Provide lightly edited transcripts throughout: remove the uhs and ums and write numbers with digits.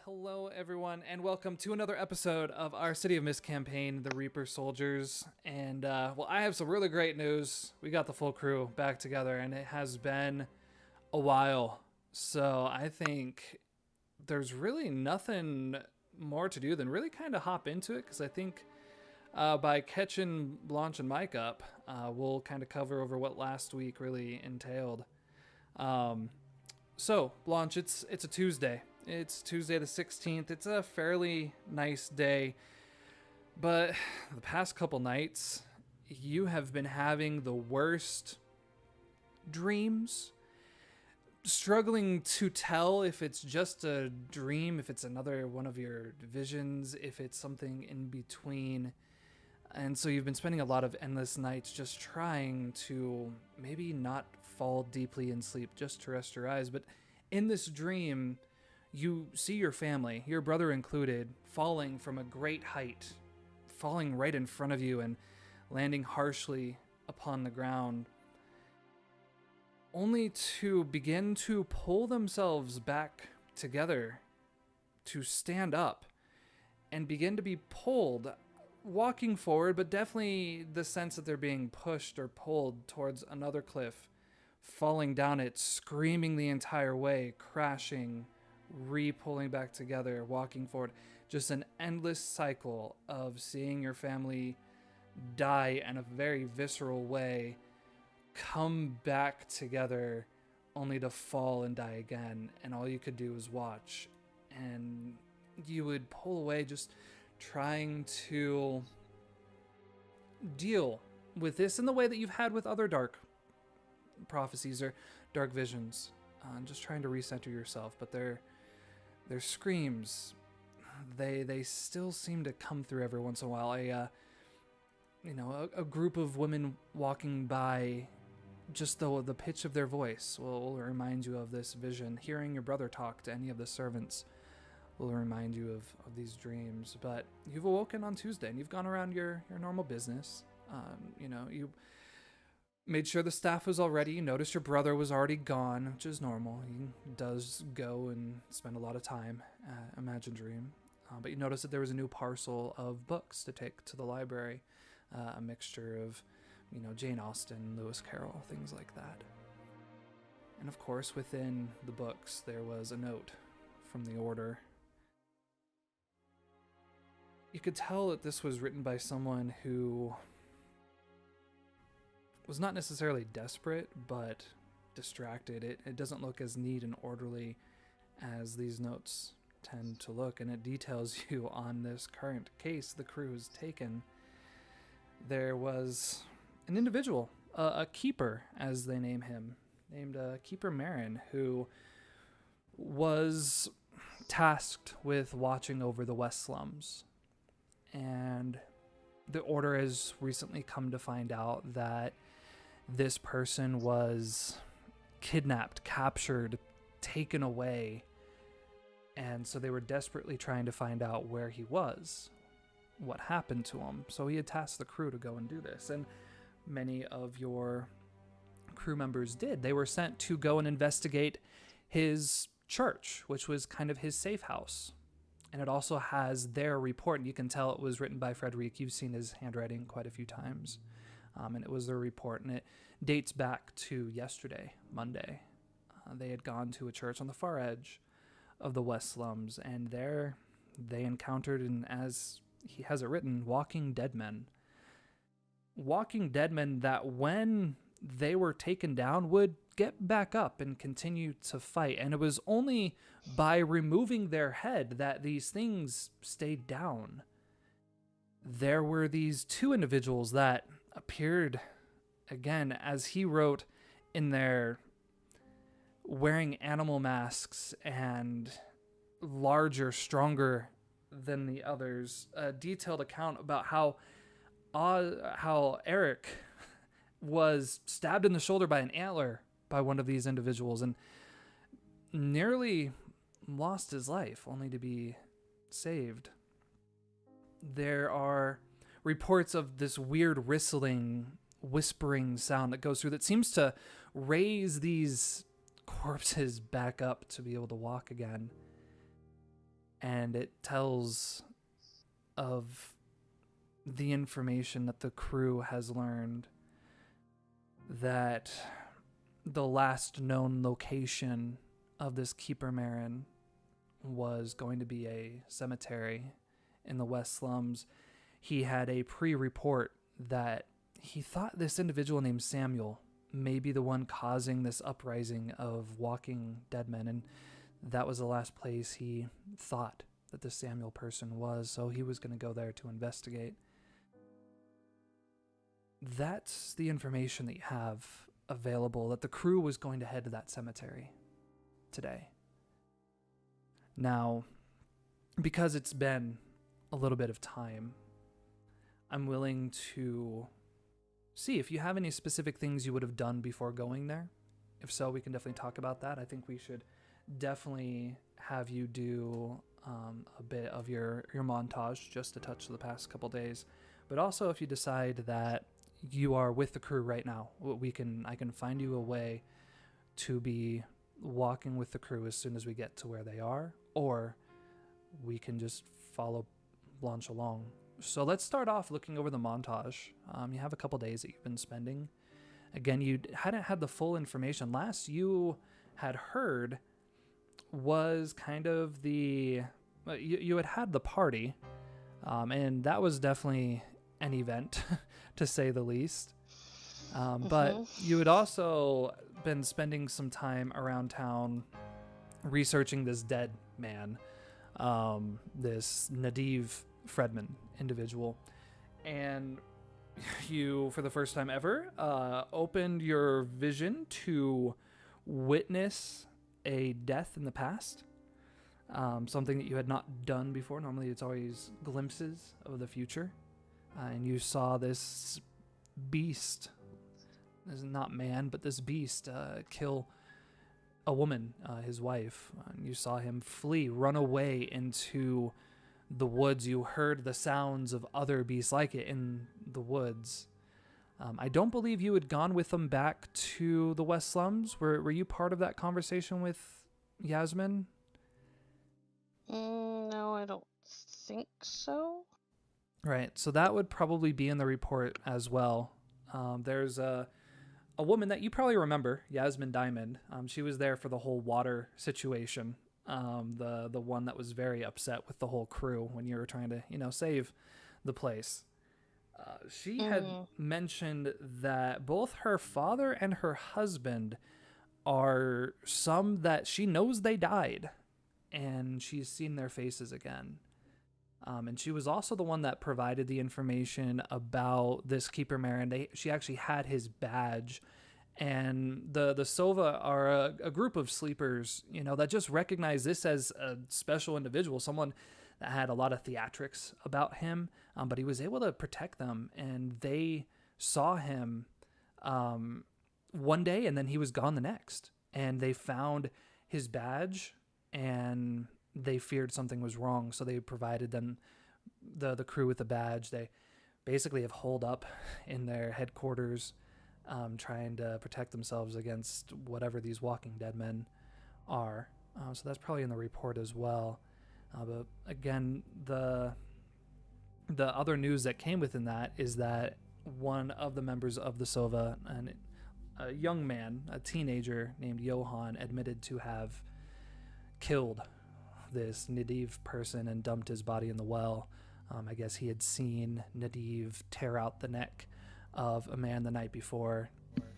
Hello everyone, and welcome to another episode of our City of Mist campaign, The Reaper Soldiers. And, I have some really great news. We got the full crew back together, and it has been a while. So I think there's really nothing more to do than really kind of hop into it, because I think by catching Blanche and Mike up, we'll kind of cover over what last week really entailed. So, Blanche, it's a Tuesday. It's Tuesday the 16th. It's a fairly nice day. But the past couple nights, you have been having the worst dreams. Struggling to tell if it's just a dream, if it's another one of your visions, if it's something in between. And so you've been spending a lot of endless nights just trying to maybe not fall deeply in sleep, just to rest your eyes. But in this dream, you see your family, your brother included, falling from a great height, falling right in front of you and landing harshly upon the ground, only to begin to pull themselves back together, to stand up and begin to be pulled, walking forward, but definitely the sense that they're being pushed or pulled towards another cliff, falling down it, screaming the entire way, crashing, re-pulling back together, walking forward. Just an endless cycle of seeing your family die in a very visceral way, come back together, only to fall and die again. And all you could do was watch. And you would pull away, just trying to deal with this in the way that you've had with other dark prophecies or dark visions, just trying to recenter yourself. But their screams, they still seem to come through every once in a while. A group of women walking by, just the pitch of their voice will remind you of this vision. Hearing your brother talk to any of the servants will remind you of these dreams. But you've awoken on Tuesday and you've gone around your normal business. You made sure the staff was all ready. You noticed your brother was already gone, which is normal. He does go and spend a lot of time at Imagine Dream. But you noticed that there was a new parcel of books to take to the library. A mixture of, Jane Austen, Lewis Carroll, things like that. And of course, within the books, there was a note from the Order. You could tell that this was written by someone who was not necessarily desperate, but distracted. It doesn't look as neat and orderly as these notes tend to look, and it details you on this current case the crew has taken. There was an individual, a keeper, as they name him, named Keeper Marin, who was tasked with watching over the West Slums. And the Order has recently come to find out that this person was kidnapped, captured, taken away. And so they were desperately trying to find out where he was, what happened to him. So he had tasked the crew to go and do this. And many of your crew members did. They were sent to go and investigate his church, which was kind of his safe house. And it also has their report, and you can tell it was written by Frederic. You've seen his handwriting quite a few times. And it was their report, and it dates back to yesterday, Monday. They had gone to a church on the far edge of the West Slums, and there they encountered, and as he has it written, walking dead men. Walking dead men that when they were taken down would get back up and continue to fight. And it was only by removing their head that these things stayed down. There were these two individuals that appeared again, as he wrote in there, wearing animal masks and larger, stronger than the others. A detailed account about how Eric was stabbed in the shoulder by an antler by one of these individuals and nearly lost his life, only to be saved. There are reports of this weird whispering sound that goes through that seems to raise these corpses back up to be able to walk again. and it tells of the information that the crew has learned, that the last known location of this Keeper Marin was going to be a cemetery in the West Slums. He had a pre-report that he thought this individual named Samuel may be the one causing this uprising of walking dead men, and that was the last place he thought that the Samuel person was, so he was going to go there to investigate. That's the information that you have available, that the crew was going to head to that cemetery today. Now, because it's been a little bit of time, I'm willing to see if you have any specific things you would have done before going there. If so, we can definitely talk about that. I think we should definitely have you do a bit of your montage just to touch the past couple days. But also, if you decide that you are with the crew right now, I can find you a way to be walking with the crew as soon as we get to where they are, or we can just follow Blanche along. So let's start off looking over the montage. You have a couple days that you've been spending. Again, you hadn't had the full information. Last you had heard was kind of you had the party, and that was definitely an event, to say the least. But you had also been spending some time around town researching this dead man, this Nadiv Fredman individual, and you, for the first time ever, opened your vision to witness a death in the past, something that you had not done before. Normally it's always glimpses of the future, and you saw this beast, this is not man, but this beast kill a woman, his wife. And you saw him flee, run away into the woods. You heard the sounds of other beasts like it in the woods. I don't believe you had gone with them back to the West Slums. Were you part of that conversation with Yasmin? No, I don't think so. Right, so that would probably be in the report as well. There's a woman that you probably remember, Yasmin Diamond. She was there for the whole water situation. The one that was very upset with the whole crew when you were trying to, save the place. She had mentioned that both her father and her husband are some that she knows they died, and she's seen their faces again. And she was also the one that provided the information about this Keeper Marin. She actually had his badge. And the Sova are a group of sleepers, that just recognize this as a special individual, someone that had a lot of theatrics about him, but he was able to protect them. And they saw him one day, and then he was gone the next. And they found his badge, and they feared something was wrong, so they provided them, the crew, with the badge. They basically have holed up in their headquarters, trying to protect themselves against whatever these walking dead men are. So that's probably in the report as well. But again, the other news that came within that is that one of the members of the Sova, a young man, a teenager named Johan, admitted to have killed this Nadiv person and dumped his body in the well. I guess he had seen Nadiv tear out the neck of a man the night before.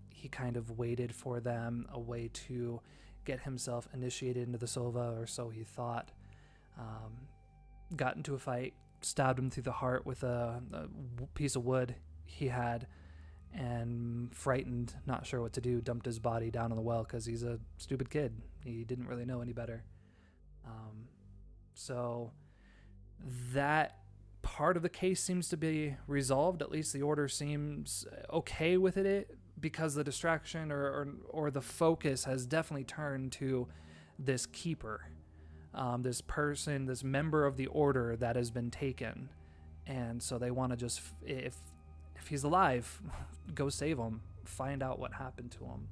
He kind of waited for them, a way to get himself initiated into the Sova, or so he thought. Got into a fight, stabbed him through the heart with a piece of wood he had, and frightened, not sure what to do, dumped his body down in the well because he's a stupid kid. He didn't really know any better. So that part of the case seems to be resolved. At least the order seems okay with it, because the distraction or the focus has definitely turned to this keeper, this person, this member of the order that has been taken. And so they want to just, if he's alive, go save him, find out what happened to him.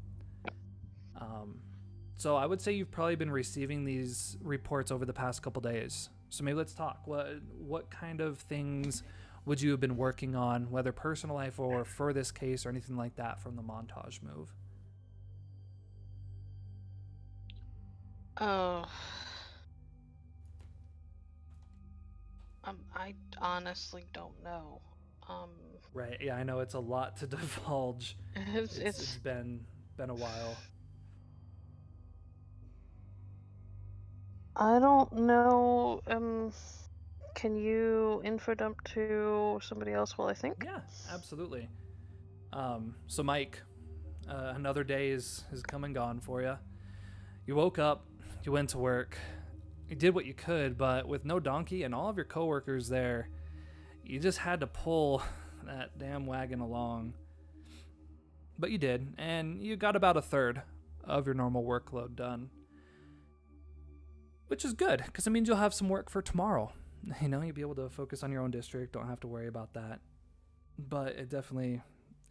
So I would say you've probably been receiving these reports over the past couple days. So maybe let's talk. What kind of things would you have been working on, whether personal life or for this case or anything like that from the montage move? Oh. I honestly don't know. Right. Yeah, I know it's a lot to divulge. It's been a while. I don't know. Can you info dump to somebody else while I think? Yeah, absolutely. So Mike, another day is come and gone for you. You woke up, you went to work, you did what you could, but with no donkey and all of your coworkers there, you just had to pull that damn wagon along. But you did, and you got about a third of your normal workload done. Which is good, because it means you'll have some work for tomorrow. You know, you'll be able to focus on your own district, don't have to worry about that. But it definitely,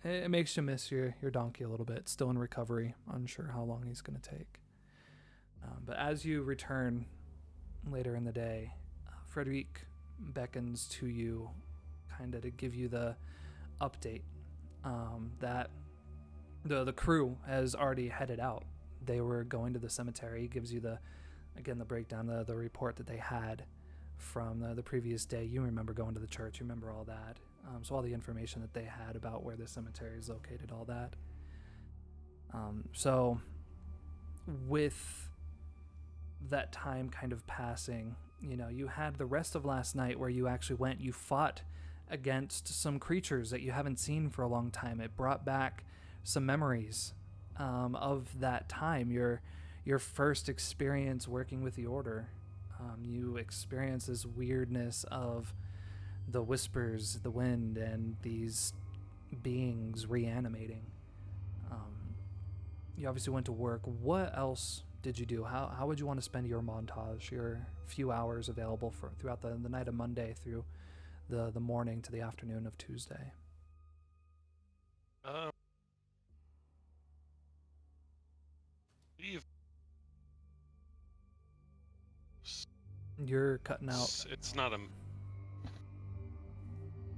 it makes you miss your donkey a little bit. Still in recovery, unsure how long he's going to take. But as you return later in the day, Frederic beckons to you, kind of to give you the update that the crew has already headed out. They were going to the cemetery. He gives you the breakdown, the report that they had from the previous day. You remember going to the church. You remember all that. So all the information that they had about where the cemetery is located, all that. So with that time kind of passing, you know, you had the rest of last night where you actually went, you fought against some creatures that you haven't seen for a long time. It brought back some memories of that time, your first experience working with the Order. You experienced this weirdness of the whispers, the wind, and these beings reanimating. You obviously went to work. What else did you do? How would you want to spend your montage, your few hours available throughout the night of Monday through the morning to the afternoon of Tuesday? You're cutting out. It's not a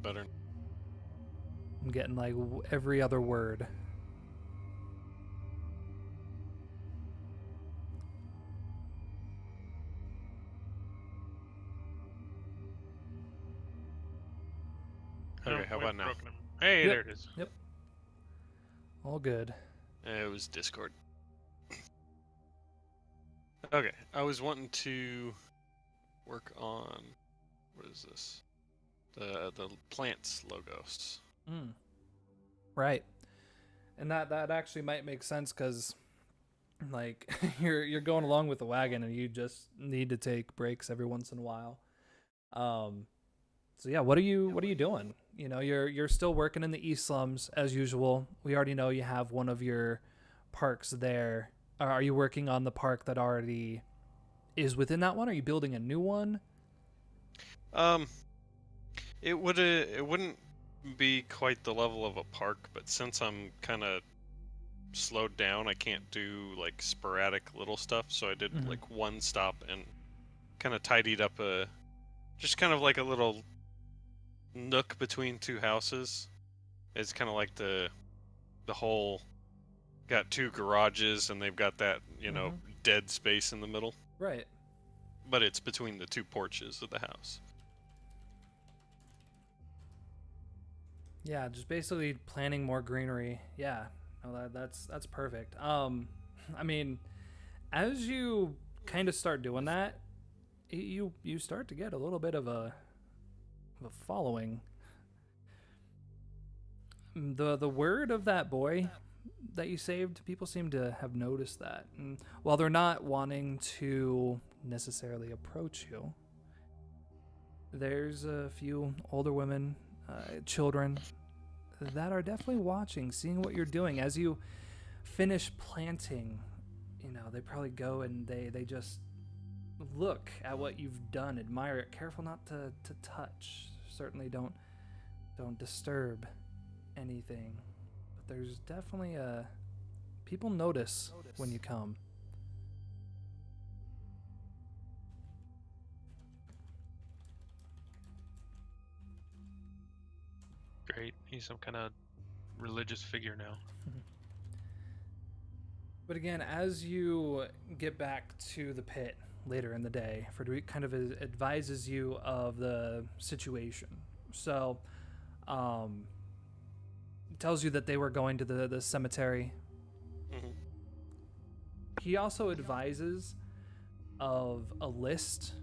better. I'm getting like every other word. Okay, how about now? Hey, Yep. there it is. Yep. All good. It was Discord. Okay, I was wanting to work on, what is this? The plants logos. Right. And that actually might make sense, because like you're going along with the wagon and you just need to take breaks every once in a while. So yeah, what are you doing? You know, you're still working in the East Slums as usual. We already know you have one of your parks there. Are you working on the park that already is within that one? Are you building a new one? It wouldn't be quite the level of a park, but since I'm kind of slowed down, I can't do like sporadic little stuff. So I did like one stop and kind of tidied up just kind of like a little nook between two houses. It's kind of like the whole got two garages and they've got that, you know, dead space in the middle. Right. But it's between the two porches of the house. Yeah, just basically planting more greenery. Yeah, no, that's perfect. I mean, as you kind of start doing that, you start to get a little bit of a following. The word of that boy that you saved, people seem to have noticed that. And while they're not wanting to necessarily approach you, there's a few older women, children, that are definitely watching, seeing what you're doing. As you finish planting, you know, they probably go and they just look at what you've done, admire it, careful not to touch. Certainly don't disturb anything. But there's definitely people notice when you come. great. He's some kind of religious figure now. But again, as you get back to the pit later in the day, Frederic kind of advises you of the situation. So, tells you that they were going to the cemetery. Mm-hmm. He also advises of a list.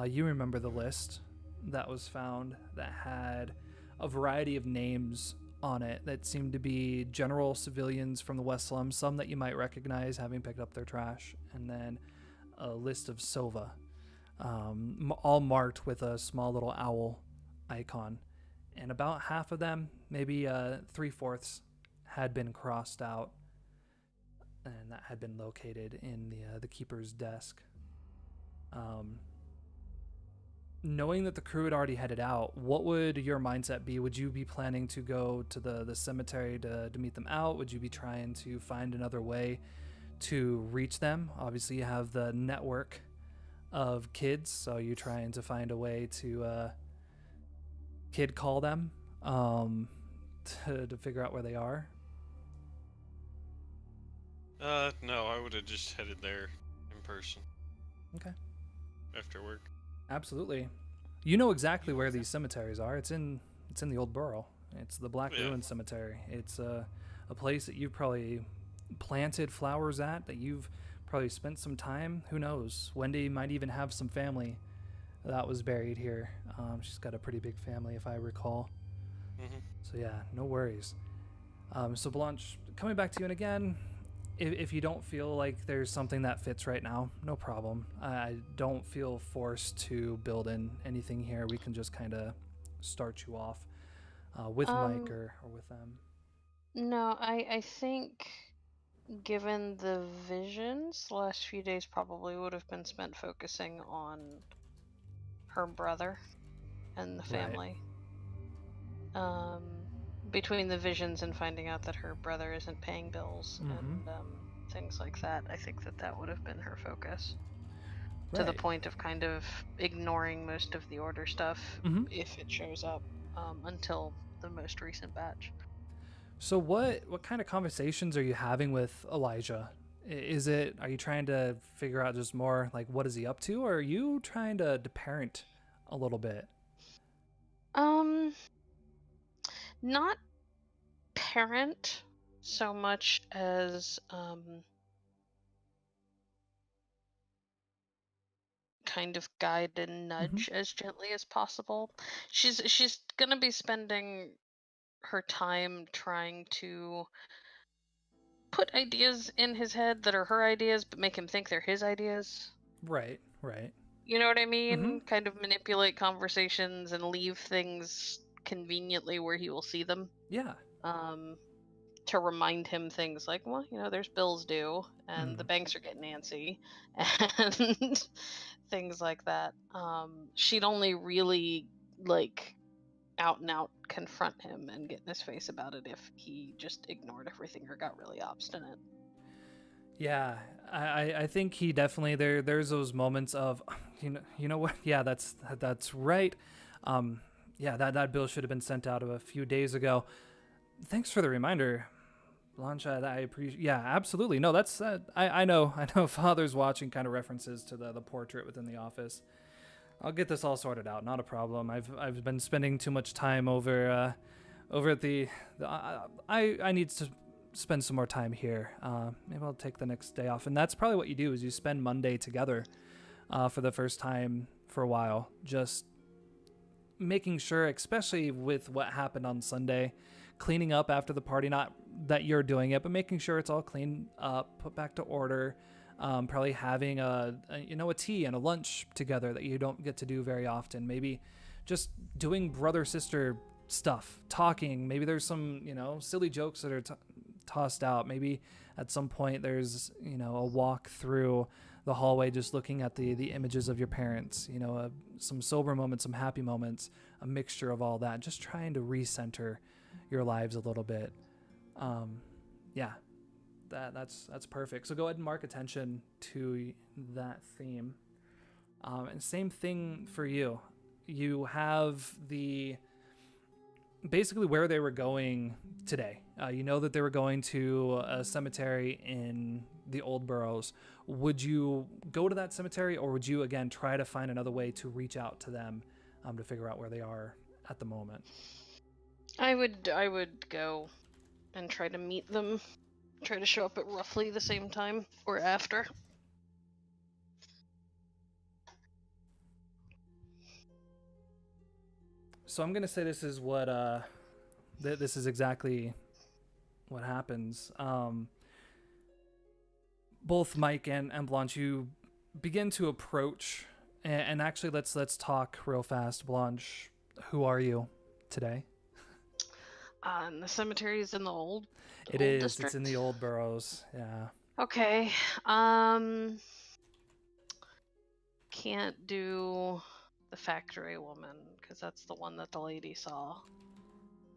You remember the list that was found that had a variety of names on it that seemed to be general civilians from the West Slum, some that you might recognize having picked up their trash, and then a list of Sova, all marked with a small little owl icon. And about half of them, maybe 3/4, had been crossed out, and that had been located in the keeper's desk. Knowing that the crew had already headed out, what would your mindset be? Would you be planning to go to the cemetery to meet them out? Would you be trying to find another way to reach them? Obviously, you have the network of kids, so you're trying to find a way to kid call them to figure out where they are. No, I would have just headed there in person. Okay. After work. Absolutely. You know exactly where these cemeteries are. It's in the old borough. It's the Black Ruin Cemetery. It's a place that you've probably planted flowers at, that you've probably spent some time. Who knows? Wendy might even have some family that was buried here. She's got a pretty big family, if I recall. Mm-hmm. So yeah, no worries. So Blanche, coming back to you, and again, if you don't feel like there's something that fits right now, no problem. I don't feel forced to build in anything here. We can just kind of start you off with Mike or with them. No, I think given the visions, the last few days probably would have been spent focusing on her brother and the family. Right. Between the visions and finding out that her brother isn't paying bills and things like that, I think that would have been her focus. Right. To the point of kind of ignoring most of the order stuff if it shows up until the most recent batch. So what kind of conversations are you having with Elijah? Are you trying to figure out just more like what is he up to, or are you trying to parent a little bit? Not parent so much as kind of guide and nudge as gently as possible. She's gonna be spending her time trying to put ideas in his head that are her ideas but make him think they're his ideas. Right. You know what I mean? Kind of manipulate conversations and leave things conveniently where he will see them. Yeah. To remind him things like, well, there's bills due and the banks are getting antsy and things like that. She'd only really out and out confront him and get in his face about it if he just ignored everything or got really obstinate. Yeah, I think he definitely there's those moments of you know what? Yeah, that's right. Yeah, that bill should have been sent out a few days ago. Thanks for the reminder, Blanche. I appreciate. Yeah, absolutely. No, that's I know Father's watching kind of references to the portrait within the office. I'll get this all sorted out. Not a problem. I've been spending too much time over at the I need to spend some more time here. Maybe I'll take the next day off. And that's probably what you do, is you spend Monday together for the first time for a while, just making sure, especially with what happened on Sunday, cleaning up after the party, not that you're doing it, but making sure it's all cleaned up, put back to order. Probably having a tea and a lunch together that you don't get to do very often. Maybe just doing brother-sister stuff, talking. Maybe there's some, silly jokes that are tossed out. Maybe at some point there's, a walk through the hallway just looking at the images of your parents, some sober moments, some happy moments, a mixture of all that, just trying to recenter your lives a little bit. That's perfect. So go ahead and mark attention to that theme. And same thing for you. You have basically where they were going today. You know that they were going to a cemetery in the Old Boroughs. Would you go to that cemetery, or would you again try to find another way to reach out to them to figure out where they are at the moment? I would go and try to meet them, try to show up at roughly the same time or after. So I'm gonna say this is what this is exactly what happens. Both Mike and Blanche, you begin to approach, and actually let's talk real fast. Blanche, who are you today? And the cemetery is in the old. It old is. district? It's in the Old Boroughs. Yeah. Okay. Can't do the factory woman because that's the one that the lady saw.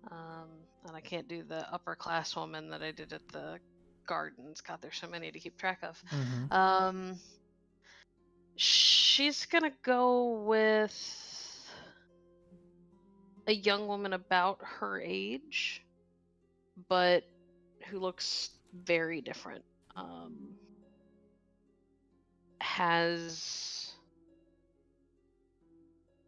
And I can't do the upper class woman that I did at the gardens. God, there's so many to keep track of. Mm-hmm. She's gonna go with a young woman about her age, but who looks very different. Has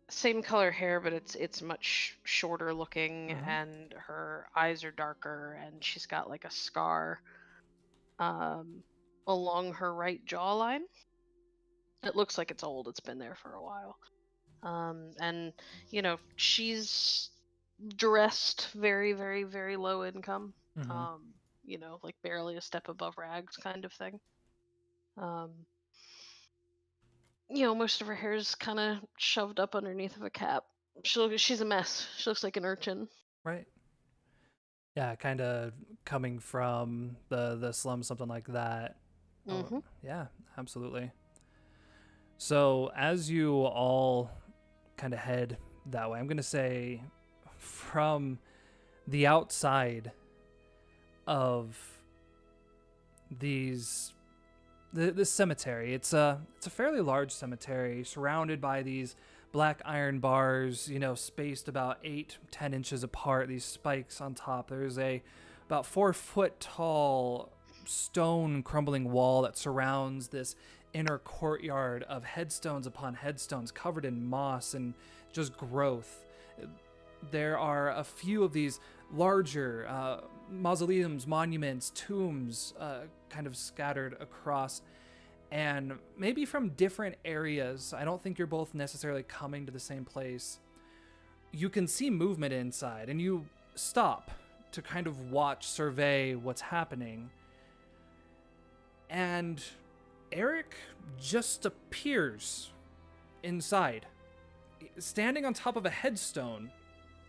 same color hair, but it's much shorter looking, and her eyes are darker, and she's got like a scar along her right jawline. It looks like it's old. It's been there for a while. And you know, she's dressed very, very, very low income. You know, like barely a step above rags kind of thing. You know, most of her hair is kind of shoved up underneath of a cap. She's a mess. She looks like an urchin. Right. Yeah, kind of coming from the slum, something like that. Oh, yeah, absolutely. So as you all kind of head that way, I'm going to say from the outside of this cemetery, it's a fairly large cemetery surrounded by these black iron bars, you know, spaced about 8-10 inches apart, these spikes on top. There's a about 4 foot tall stone crumbling wall that surrounds this inner courtyard of headstones upon headstones covered in moss and just growth. There are a few of these larger mausoleums, monuments, tombs kind of scattered across, and maybe from different areas. I don't think you're both necessarily coming to the same place. You can see movement inside, and you stop to kind of watch, survey what's happening. And Eric just appears inside, standing on top of a headstone.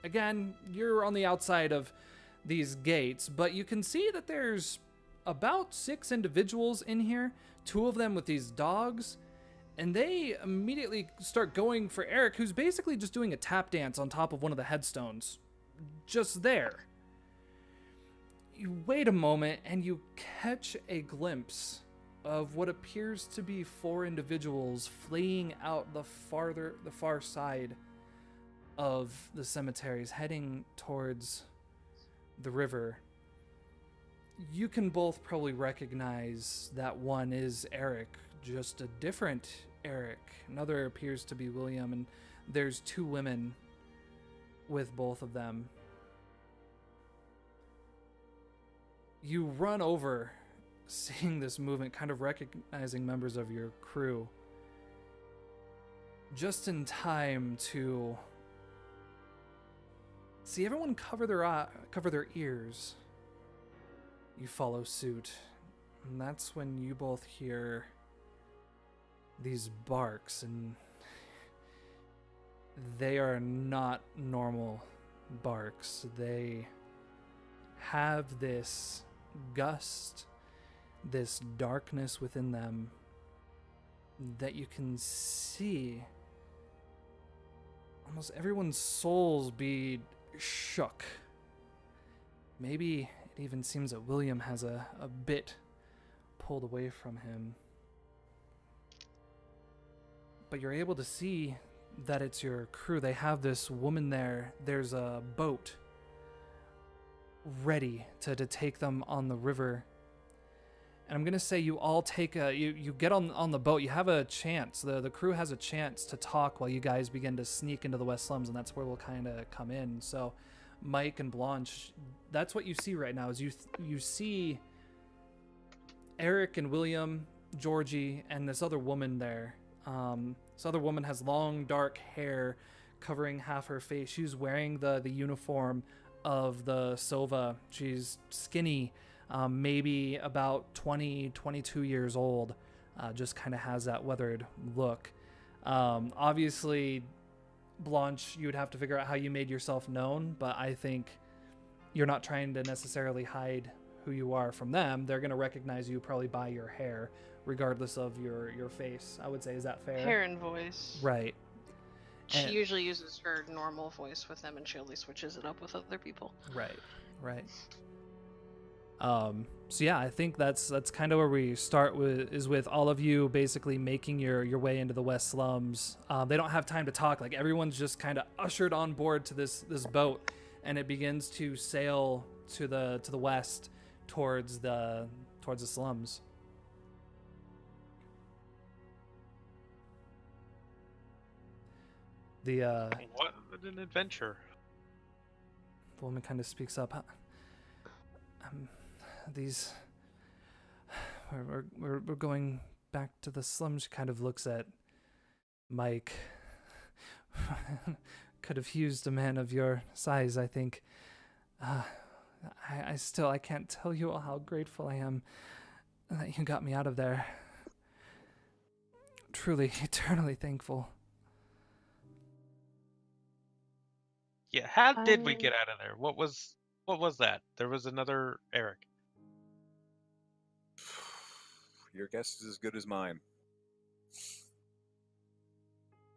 Again, you're on the outside of these gates, but you can see that there's about 6 individuals in here, 2 of them with these dogs, and they immediately start going for Eric, who's basically just doing a tap dance on top of one of the headstones. Just there. You wait a moment, and you catch a glimpse of what appears to be 4 individuals fleeing out the far side of the cemeteries, heading towards the river. You can both probably recognize that one is Eric, just a different Eric. Another appears to be William, and there's 2 women with both of them. You run over, seeing this movement, kind of recognizing members of your crew, just in time to see everyone cover their ears. You follow suit, and that's when you both hear these barks, and they are not normal barks. They have this gust, this darkness within them that you can see almost everyone's souls be shook. Maybe it even seems that William has a bit pulled away from him. But you're able to see that it's your crew. They have this woman there. There's a boat ready to take them on the river. And I'm going to say you all take you get on the boat. You have a chance. The crew has a chance to talk while you guys begin to sneak into the West Slums, and that's where we'll kind of come in. So Mike and Blanche, that's what you see right now is you see Eric and William, Georgie, and this other woman there. This other woman has long dark hair covering half her face. She's wearing the uniform of the Silva. She's skinny, maybe about 20, 22 years old. Just kind of has that weathered look. Obviously, Blanche, you would have to figure out how you made yourself known, but I think you're not trying to necessarily hide who you are from them. They're going to recognize you probably by your hair, regardless of your face, I would say. Is that fair? Hair and voice. Right. She And- usually uses her normal voice with them, and she only switches it up with other people. Right. So yeah, I think that's kind of where we start with all of you basically making your way into the West Slums. They don't have time to talk. Like, everyone's just kind of ushered on board to this boat, and it begins to sail to the west towards the slums. What an adventure! The woman kind of speaks up. We're going back to the slums. She kind of looks at Mike. Could have used a man of your size, I think. I can't tell you all how grateful I am that you got me out of there. Truly, eternally thankful. Yeah, how did we get out of there? What was that? There was another Eric. Your guess is as good as mine.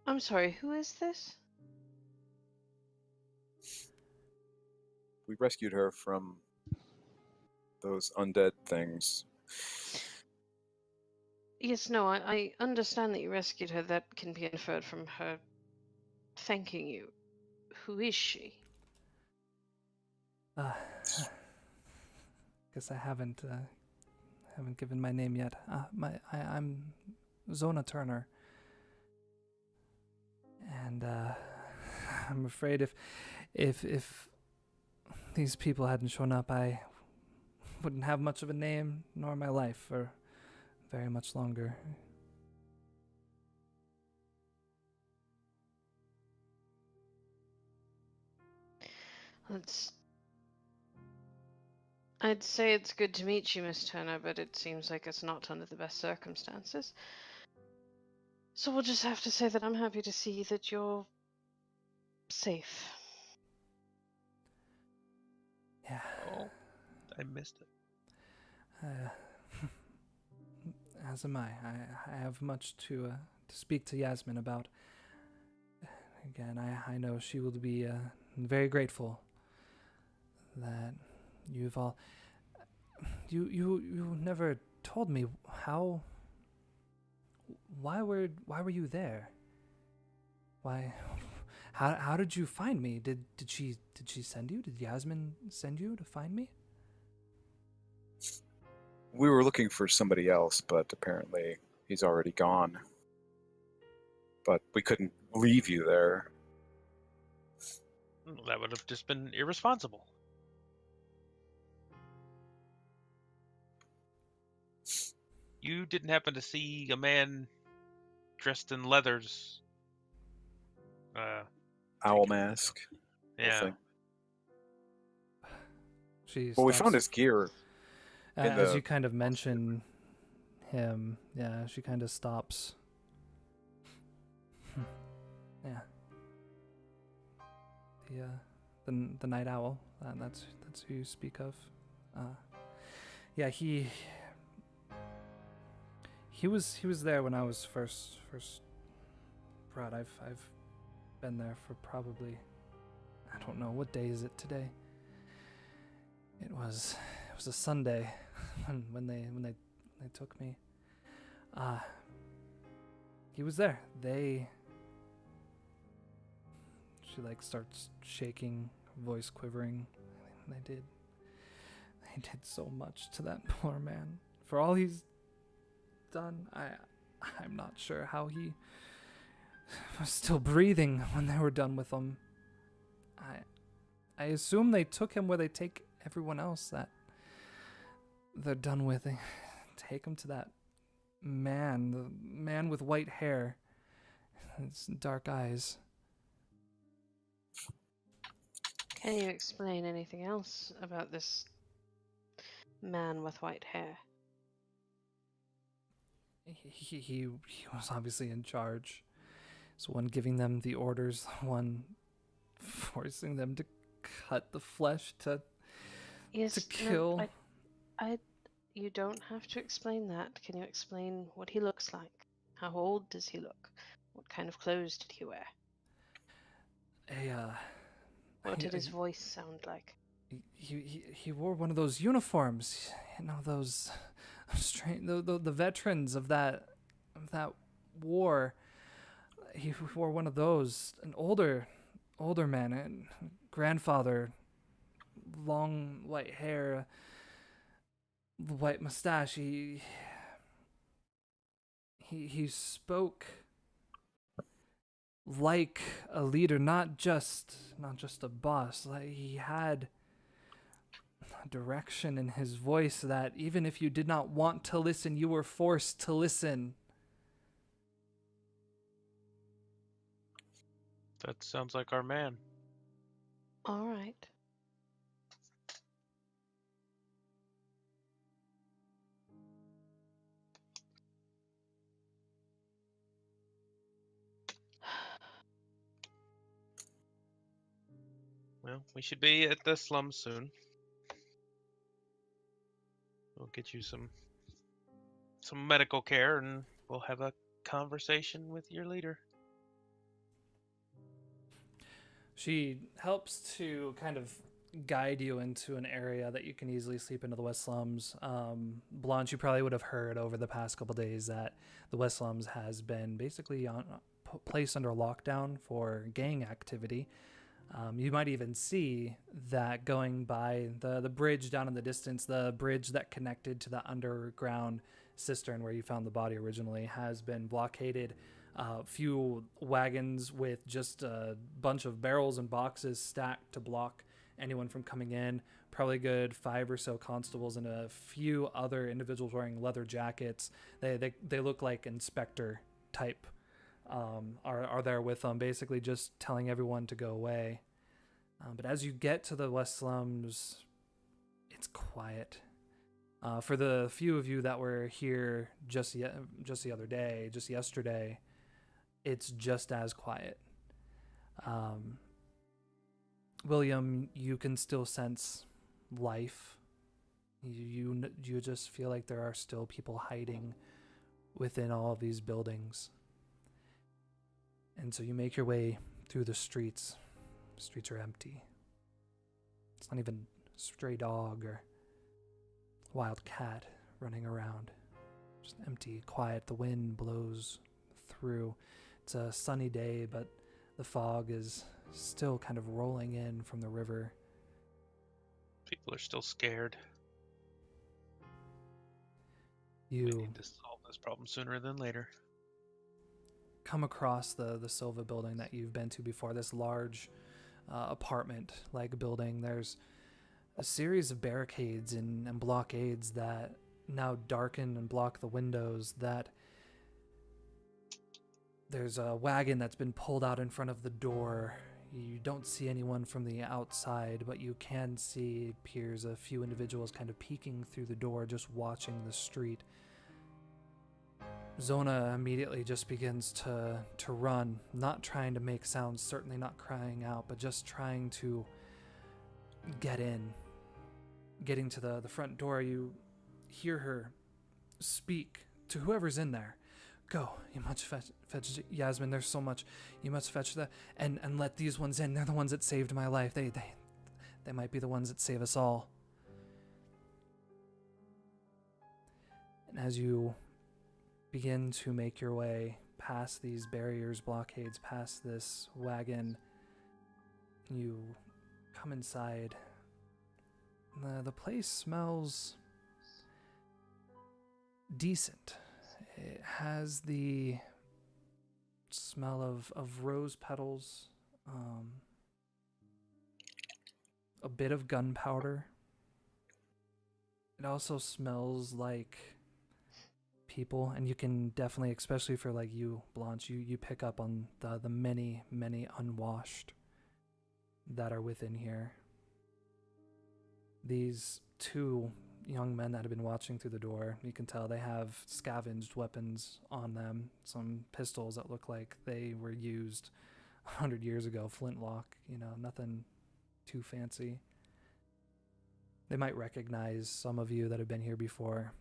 I'm sorry, who is this? We rescued her from those undead things. Yes, no, I understand that you rescued her. That can be inferred from her thanking you. Who is she? Guess I haven't given my name yet. I'm Zona Turner, and I'm afraid if these people hadn't shown up, I wouldn't have much of a name nor my life for very much longer. I'd say it's good to meet you, Miss Turner, but it seems like it's not under the best circumstances. So we'll just have to say that I'm happy to see that you're safe. Yeah. Oh, I missed it. As am I. I have much to speak to Yasmin about. Again, I know she will be very grateful that you've all. You never told me how. Why were you there? Why? How did you find me? Did she send you? Did Yasmin send you to find me? We were looking for somebody else, but apparently he's already gone. But we couldn't leave you there. That would have just been irresponsible. You didn't happen to see a man dressed in leathers? Owl mask. Yeah. Thing. Well, we found his gear. As you kind of mention him, yeah, she kind of stops. Yeah. The night owl. That's who you speak of. Yeah, he was there when I was first brought. I've been there for probably, I don't know, what day is it today? It was a Sunday when they took me. He was there. She like starts shaking, voice quivering. They did. They did so much to that poor man. For all he's done, I'm not sure how he was still breathing when they were done with him. I assume they took him where they take everyone else that they're done with. They take him to that man, the man with white hair and dark eyes. Can you explain anything else about this man with white hair? He was obviously in charge. He's the one giving them the orders, the one forcing them to cut the flesh to kill. No, you don't have to explain that. Can you explain what he looks like? How old does he look? What kind of clothes did he wear? What did his voice sound like? He wore one of those uniforms, those the veterans of that war. He wore one of those, an older man, and grandfather, long white hair, white mustache. He spoke like a leader, not just a boss. Like, he had a direction in his voice that even if you did not want to listen, you were forced to listen. That sounds like our man. All right. Well, we should be at the slums soon. We'll get you some medical care, and we'll have a conversation with your leader. She helps to kind of guide you into an area that you can easily sleep into the West Slums. Blanche, you probably would have heard over the past couple days that the West Slums has been basically placed under lockdown for gang activity. You might even see that going by the bridge down in the distance, the bridge that connected to the underground cistern where you found the body originally has been blockaded. A few wagons with just a bunch of barrels and boxes stacked to block anyone from coming in. Probably good 5 or so constables and a few other individuals wearing leather jackets. They look like inspector type are there with them, basically just telling everyone to go away. But as you get to the West Slums, it's quiet. For the few of you that were here just the other day, just yesterday, it's just as quiet. William, you can still sense life. You just feel like there are still people hiding within all of these buildings. And so you make your way through the streets. The streets are empty. It's not even a stray dog or wild cat running around. Just empty, quiet. The wind blows through. It's a sunny day, but the fog is still kind of rolling in from the river. People are still scared. You We need to solve this problem sooner than later. come across the Silva building that you've been to before, this large apartment-like building. There's a series of barricades and blockades that now darken and block the windows. That there's a wagon that's been pulled out in front of the door. You don't see anyone from the outside, but you can see, it appears, a few individuals kind of peeking through the door, just watching the street. Zona immediately just begins to run, not trying to make sounds, certainly not crying out, but just trying to get in. Getting to the front door, you hear her speak to whoever's in there. Go, you must fetch Yasmin, there's so much. You must fetch that and let these ones in. They're the ones that saved my life. They might be the ones that save us all. And as you begin to make your way past these barriers, blockades, past this wagon, you come inside The place smells decent. It has the smell of rose petals, a bit of gunpowder. It also smells like people, and you can definitely, especially for like you, Blanche, you pick up on the many unwashed that are within here. These two young men that have been watching through the door, you can tell they have scavenged weapons on them, some pistols that look like they were used 100 years ago, flintlock, nothing too fancy. They might recognize some of you that have been here before.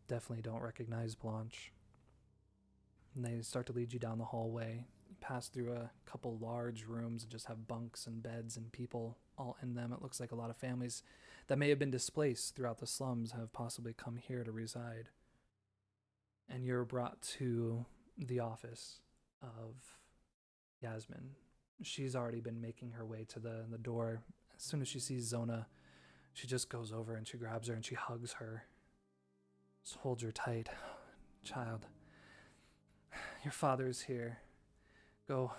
Definitely don't recognize Blanche. And they start to lead you down the hallway, pass through a couple large rooms that just have bunks and beds and people all in them. It looks like a lot of families that may have been displaced throughout the slums have possibly come here to reside. And you're brought to the office of Yasmin. She's already been making her way to the door. As soon as she sees Zona, she just goes over and she grabs her and she hugs her. Just holds her tight. Child, your father's here. Go.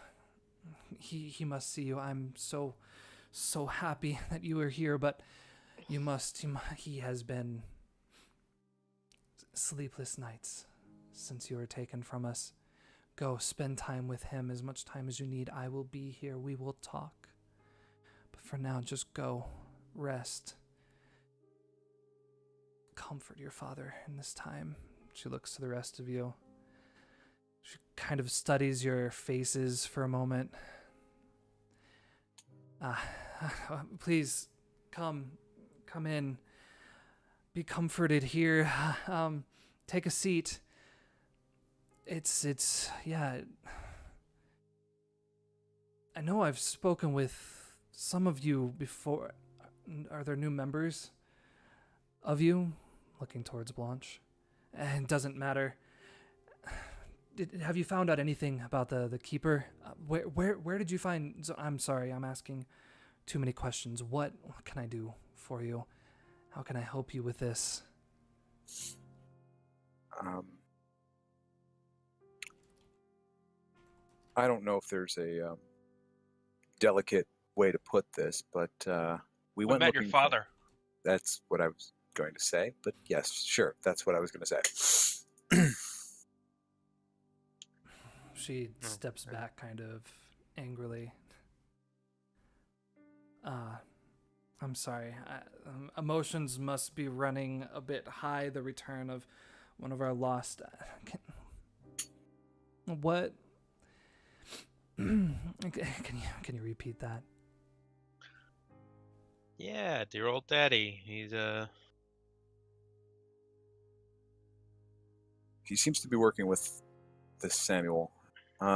He must see you. I'm so happy that you are here, but he has been sleepless nights since you were taken from us. Go spend time with him, as much time as you need. I will be here. We will talk. But for now, just go. Rest. Comfort your father in this time. She looks to the rest of you. She kind of studies your faces for a moment. Please, come in. Be comforted here. Take a seat. Yeah. I know I've spoken with some of you before. Are there new members of you? Looking towards Blanche. It doesn't matter. Have you found out anything about the keeper? Where did you find? I'm sorry, I'm asking too many questions. What can I do for you? How can I help you with this? I don't know if there's a delicate way to put this, but we went met looking your father. That's what I was going to say, but yes, sure, that's what I was going to say. She steps back kind of angrily. I'm sorry. Emotions must be running a bit high. The return of one of our lost... What? Can you repeat that? Yeah, dear old daddy. He seems to be working with this Samuel.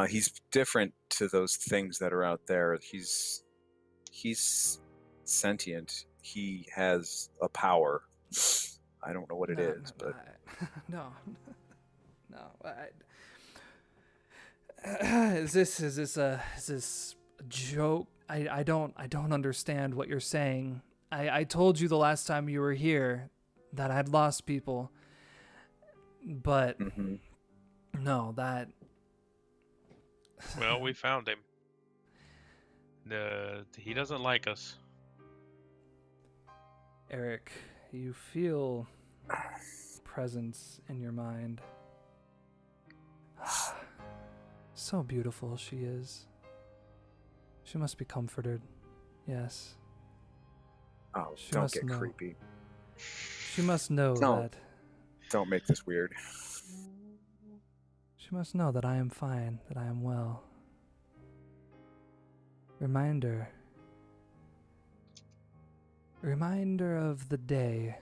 He's different to those things that are out there. He's sentient. He has a power. I don't know what it is, but no. Is this a joke? I don't understand what you're saying. I told you the last time you were here that I'd lost people, but no, that. Well, we found him. He doesn't like us. Eric, you feel presence in your mind. So beautiful she is. She must be comforted. Yes. Oh, She don't must get know. creepy. She must know that. Don't make this weird. She must know that I am fine, that I am well. Reminder of the day.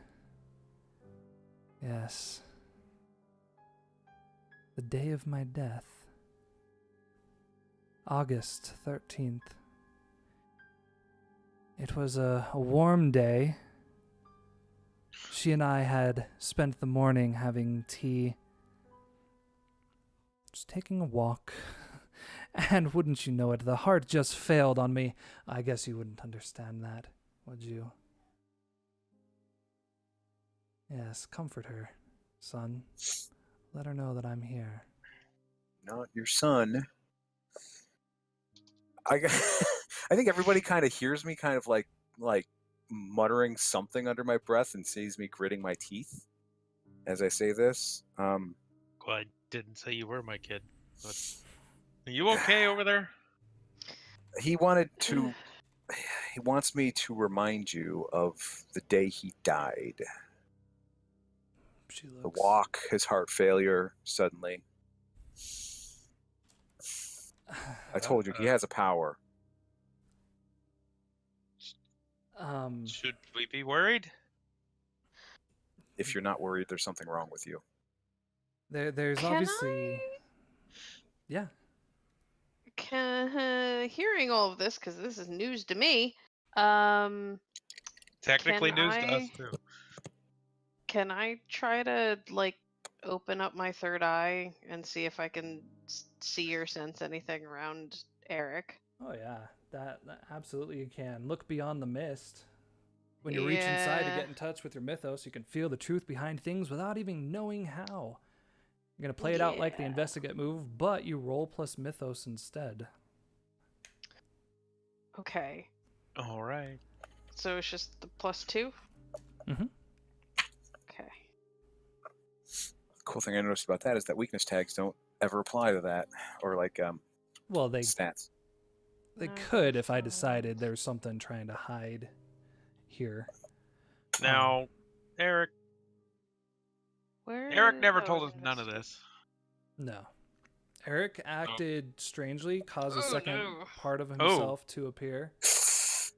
Yes. The day of my death. August 13th. It was a warm day. She and I had spent the morning having tea, just taking a walk. And wouldn't you know it, the heart just failed on me. I guess you wouldn't understand that, would you? Yes, comfort her, son. Let her know that I'm here. Not your son. I I think everybody kind of hears me kind of like muttering something under my breath and sees me gritting my teeth as I say this. Well, I didn't say you were my kid. But are you okay over there? He wants me to remind you of the day he died. She The looks. walk, his heart failure, suddenly. I told you, he has a power. Should we be worried? If you're not worried, there's something wrong with you. There's Can obviously. Yeah. Hearing all of this, because this is news to me, um, Technically Can news to us, too. can I try to, like, open up my third eye and see if I can see or sense anything around Eric? Oh yeah, that absolutely you can. Look beyond the mist. When you reach inside to Yeah. get in touch with your mythos, you can feel the truth behind things without even knowing how. You're going to play it out like the Yeah. investigate move, but you roll plus mythos instead. Okay. All right. So it's just the +2? Mm-hmm. Okay. Cool thing I noticed about that is that weakness tags don't ever apply to that, or like Well, they stats. could if I decided there's something trying to hide here. Now, Eric Where? never Oh, told us none of this. No. Eric acted strangely, caused a Oh, second no. part of himself to appear.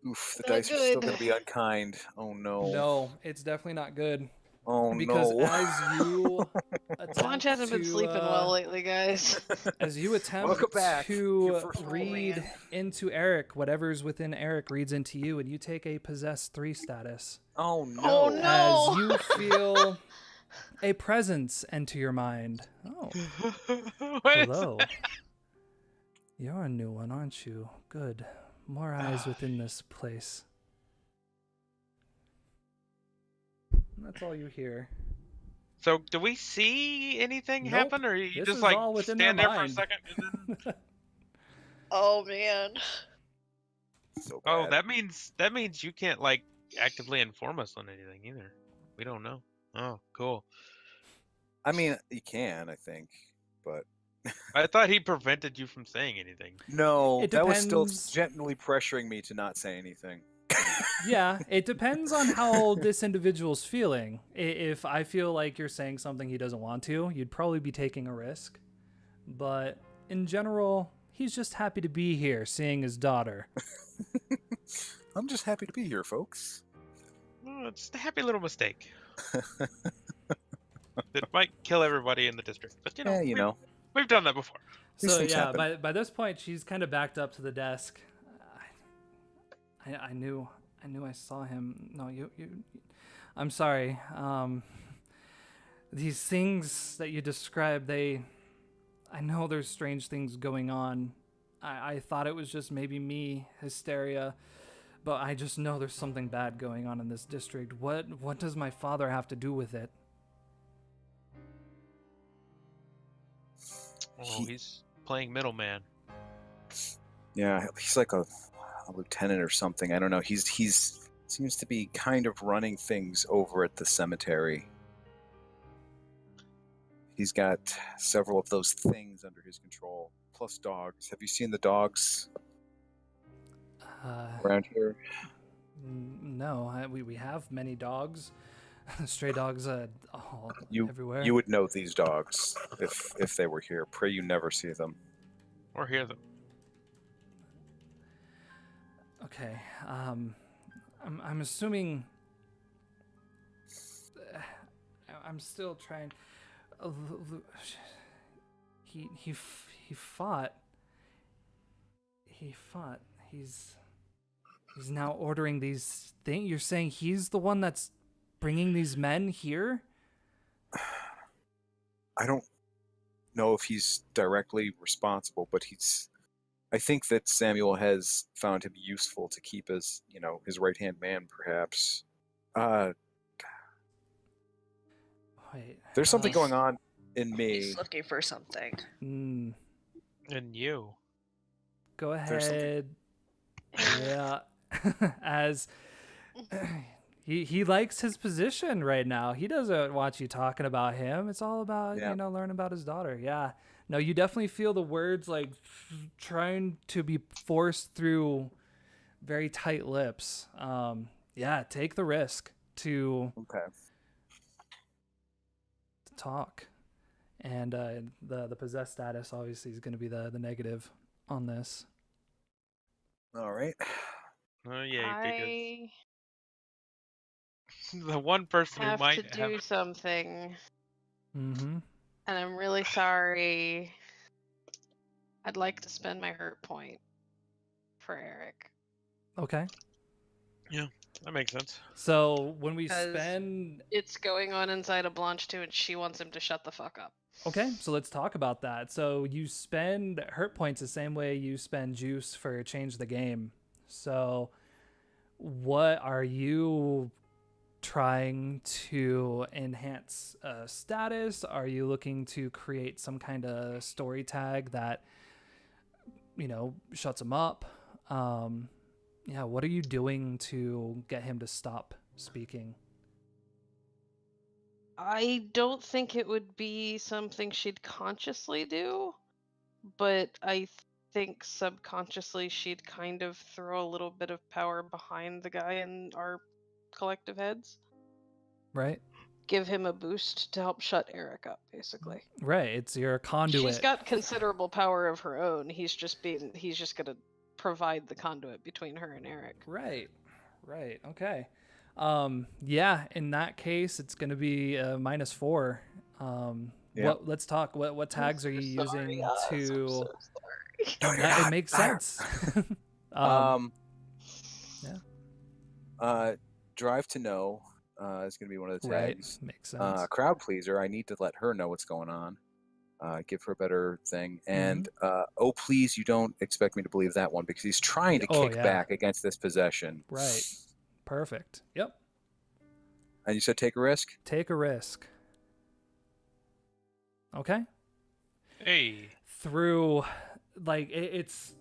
Oof, the Not dice are still good. going to be unkind. Oh no. No, it's definitely not good. Oh Because no. as you Blanche attempt hasn't been sleeping well lately, guys. as you attempt Welcome back. Your to first roll. read man. into Eric, whatever's within Eric reads into you, and you take a possess 3 status. Oh no. Oh, no. As you feel a presence enter your mind. Oh, What is hello. You're a new one, aren't you? Good. More eyes within this place. That's all you hear. So, do we see anything Nope. happen, or you This just is like all within stand their there for a mind. second and then? Oh, man. So bad. Oh, that means you can't like actively inform us on anything either. We don't know. Oh, cool. I mean, you can, I think, but I thought he prevented you from saying anything. no, It that was still depends. gently pressuring me to not say anything. Yeah, it depends on how this individual's feeling. If I feel like you're saying something he doesn't want to, you'd probably be taking a risk. But in general, he's just happy to be here, seeing his daughter. I'm just happy to be here, folks. Oh, it's just a happy little mistake. That might kill everybody in the district, but we've done that before. These So things yeah, happen. by this point, she's kind of backed up to the desk. I knew I saw him. No, you. I'm sorry. These things that you described, I know there's strange things going on. I thought it was just maybe me, hysteria, but I just know there's something bad going on in this district. What does my father have to do with it? Oh, he's playing middleman. Yeah, he's like a lieutenant or something. I don't know. He's seems to be kind of running things over at the cemetery. He's got several of those things under his control, plus dogs. Have you seen the dogs around here? No, we have many dogs, stray dogs everywhere. You would know these dogs if they were here. Pray you never see them. Or hear them. Okay, I'm assuming. I'm still trying. He fought. He fought. He's now ordering these things. You're saying he's the one that's bringing these men here? I don't know if he's directly responsible, but I think that Samuel has found him useful to keep as, his right-hand man, perhaps. Wait. There's something going on in me. He's looking for something. Mm, And you. go There's something- ahead. Yeah. As he likes his position right now. He doesn't want you talking about him. It's all about, Yeah. learning about his daughter. Yeah. No, you definitely feel the words like trying to be forced through very tight lips. Yeah, take the risk to Okay. talk. And the possessed status obviously is going to be the negative on this. All right. Oh yeah, I because the one person who have to might do something, Mm-hmm. and I'm really sorry. I'd like to spend my hurt point for Eric. Okay. that makes sense. So when we 'Cause- spend It's going on inside of Blanche too, and she wants him to shut the fuck up. Okay, so let's talk about that. So you spend hurt points the same way you spend juice for change the game. So what are you trying to enhance status? Are you looking to create some kind of story tag that, shuts him up? Yeah, what are you doing to get him to stop speaking? I don't think it would be something she'd consciously do, but I think subconsciously she'd kind of throw a little bit of power behind the guy in our collective heads. Right? Give him a boost to help shut Eric up, basically. Right, it's your conduit. She's got considerable power of her own. He's just gonna provide the conduit between her and Eric. Right. Okay. Yeah, in that case, it's going to be -4. Yeah. Let's talk. What tags are you using I'm to? so sorry. No, you're Yeah, not. it makes Liar. sense. Drive to know is going to be one of the right. tags. Makes sense. Crowd pleaser. I need to let her know what's going on. Give her a better thing. And oh, please, you don't expect me to believe that one because he's trying to Oh, kick yeah. back against this possession. Right. Perfect. Yep. And you said take a risk? Take a risk. Okay. Hey, Through, it's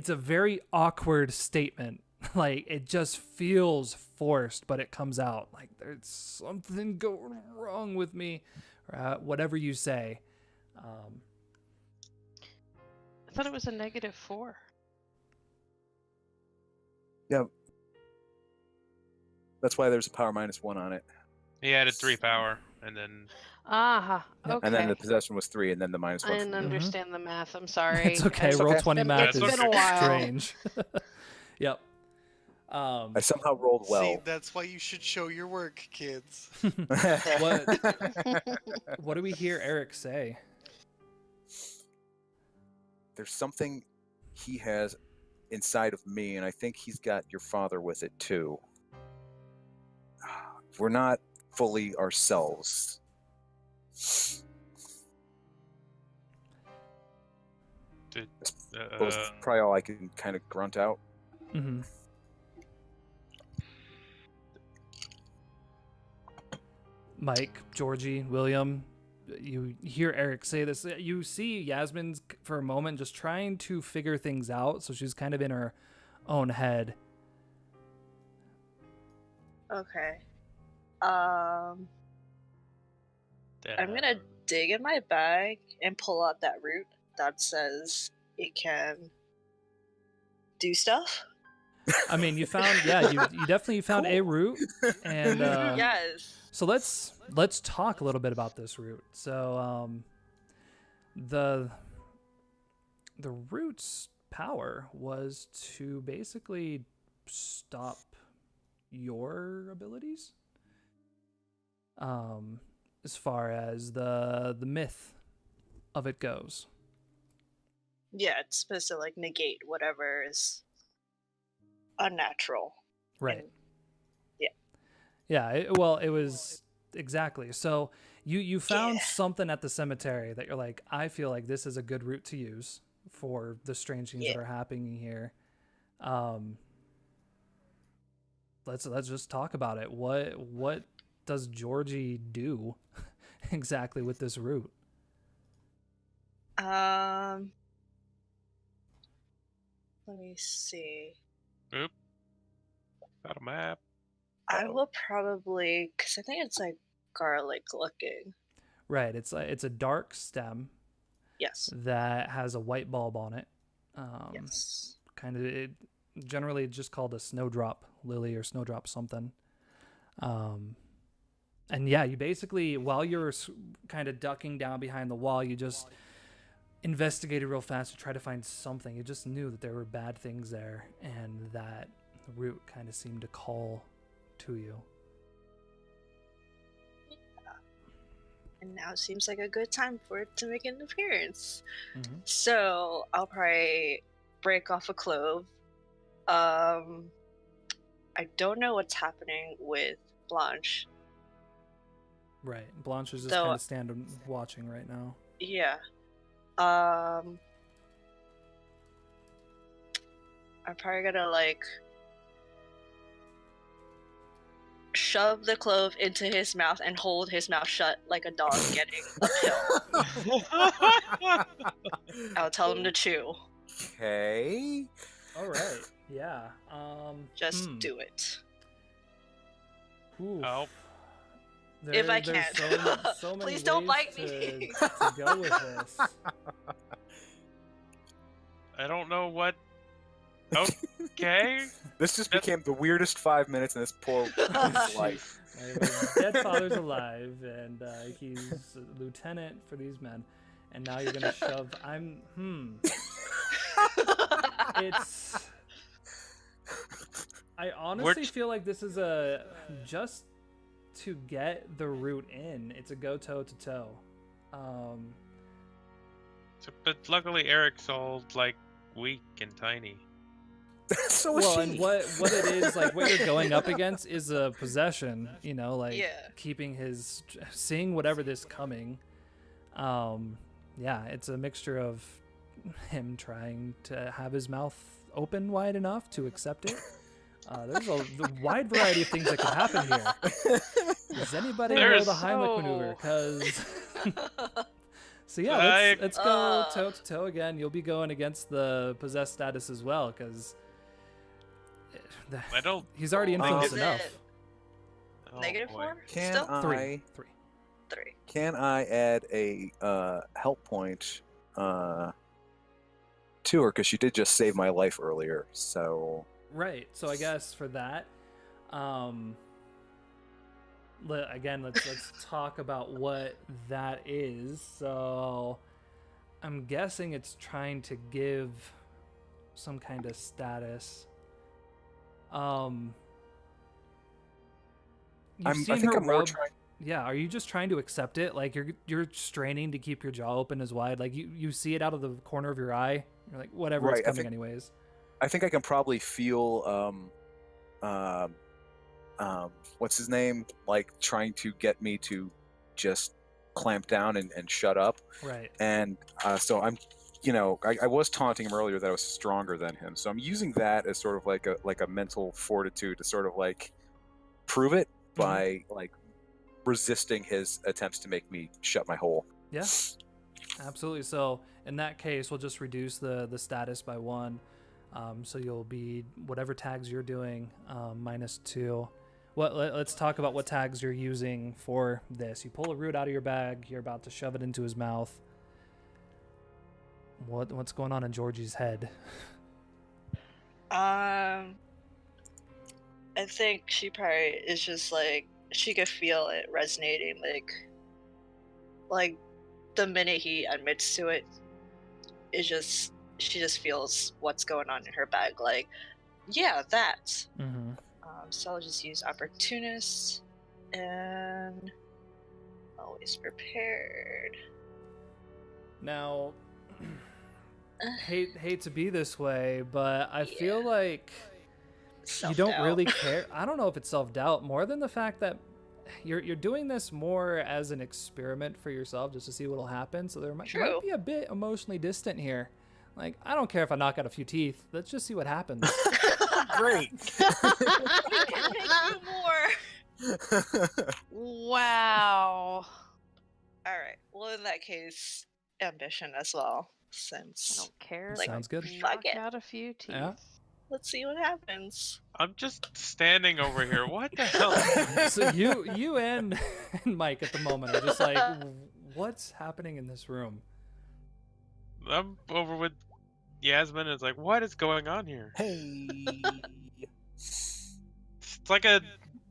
a very awkward statement. Like, it just feels forced, but it comes out like there's something going wrong with me, whatever you say. I thought it was a -4. Yeah. That's why there's a power -1 on it. he added 3 power, and then Aha. Yep. Okay. And then the possession was 3, and then the -1 I from didn't you. understand the math. I'm sorry. It's okay. It's Roll okay. 20 It's math been is a while. strange. Yep. I somehow rolled See, well. that's why you should show your work, kids. What do we hear Eric say? There's something he has inside of me, and I think he's got your father with it too. We're not fully ourselves. That's probably all I can kind of grunt out. Mm-hmm. Mike, Georgie, William, you hear Eric say this. You see Yasmins for a moment just trying to figure things out, so she's kind of in her own head. Okay. I'm gonna dig in my bag and pull out that root that says it can do stuff. I mean, you found, you definitely found a root, and Yes. so let's talk a little bit about this root. So the root's power was to basically stop your abilities. As far as the myth of it goes. Yeah, it's supposed to like negate whatever is unnatural. Right. And- yeah. Yeah, it was exactly. So you found something at the cemetery that you're like, I feel like this is a good route to use for the strange things that are happening here. Let's just talk about it. What does Georgie do exactly with this route? Let me see. Oop. Got a map. I will probably, because I think it's like garlic looking. Right. It's a dark stem. Yes. That has a white bulb on it. Yes. Kind of it generally just called a snowdrop lily or snowdrop something. And yeah, you basically, while you're kind of ducking down behind the wall, you just investigated real fast to try to find something. You just knew that there were bad things there, and that the root kind of seemed to call to you. Yeah. And now seems like a good time for it to make an appearance. Mm-hmm. So I'll probably break off a clove. I don't know what's happening with Blanche. Right. Blanche is just kind of standing watching right now. Yeah. I'm probably gonna like shove the clove into his mouth and hold his mouth shut like a dog getting a pill. I'll tell him to chew. Okay. All right. Yeah. Just do it. Oof. Oh. If I there's can. so many Please don't ways bite me. to go with this. I don't know what. Okay. This just became the weirdest 5 minutes in this poor woman's life. His dead father's alive, and he's a lieutenant for these men. And now you're gonna shove. It's. I honestly feel like this is just to get the root in. It's a go toe to toe. But luckily Eric's all like weak and tiny. So is she. And what it is, like, what you're going up against is a possession, you know, like keeping seeing whatever this coming. Yeah, it's a mixture of him trying to have his mouth open wide enough to accept it. There's a wide variety of things that could happen here. Does anybody know the Heimlich maneuver? Because so yeah, let's go toe to toe again. You'll be going against the possessed status as well, because he's already infamous enough. Negative boy. 4? Can Still? I? 3. Can I add a help point to her, because she did just save my life earlier? So. Right. So I guess for that, let's talk about what that is. So I'm guessing it's trying to give some kind of status. You've seen her rub. Yeah, are you just trying to accept it? Like you're straining to keep your jaw open as wide. Like you see it out of the corner of your eye. You're like, whatever, it's coming anyways. I think I can probably feel what's his name, like trying to get me to just clamp down and shut up. Right. And so I'm, I was taunting him earlier that I was stronger than him. So I'm using that as sort of like a mental fortitude to sort of like prove it by like resisting his attempts to make me shut my hole. Yeah, absolutely. So in that case, we'll just reduce the status by 1. So you'll be whatever tags you're doing -2. Let's talk about what tags you're using for this. You pull a root out of your bag. You're about to shove it into his mouth. What's going on in Georgie's head? I think she probably is just like, she could feel it resonating, like the minute he admits to it, she just feels what's going on in her bag, like, yeah, that. So I'll just use opportunist and always prepared. Now, hate to be this way, but I feel like you don't really care. I don't know if it's self-doubt more than the fact that you're doing this more as an experiment for yourself, just to see what'll happen. So there might be a bit emotionally distant here. Like, I don't care if I knock out a few teeth. Let's just see what happens. Great. We can make you more. Wow. All right. Well, in that case, ambition as well. I Since don't care. Like, Sounds good. fuck Knock it. out a few teeth. Yeah. Let's see what happens. I'm just standing over here. What the hell? So you and Mike at the moment are just like, what's happening in this room? I'm over with Yasmin. It's like, what is going on here? Hey. It's like a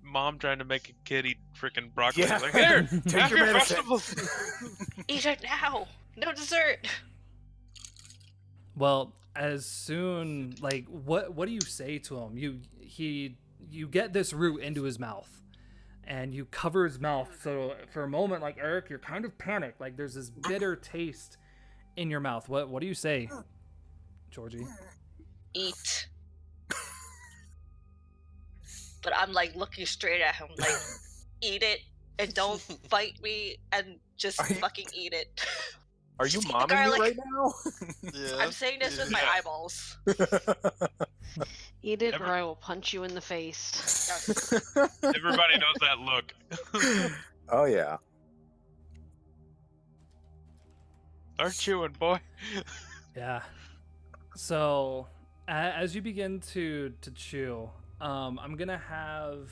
mom trying to make a kid eat freaking broccoli. Yeah. It's like, here, Take have your your medicine. vegetables. Eat it now. No dessert. Well, as soon like what do you say to him? You get this root into his mouth, and you cover his mouth. So for a moment, like Eric, you're kind of panicked. Like there's this bitter taste in your mouth. What do you say, Georgie? Eat. But I'm like looking straight at him, like, eat it and don't fight me and just Are you- fucking eat it. Are you Just eat the momming me garlic. right now? Yeah. I'm saying this with my Yeah. eyeballs. Eat it, Every- or I will punch you in the face. Everybody knows that look. Oh yeah. Start chewing, boy. Yeah. So as you begin to chew, I'm gonna have.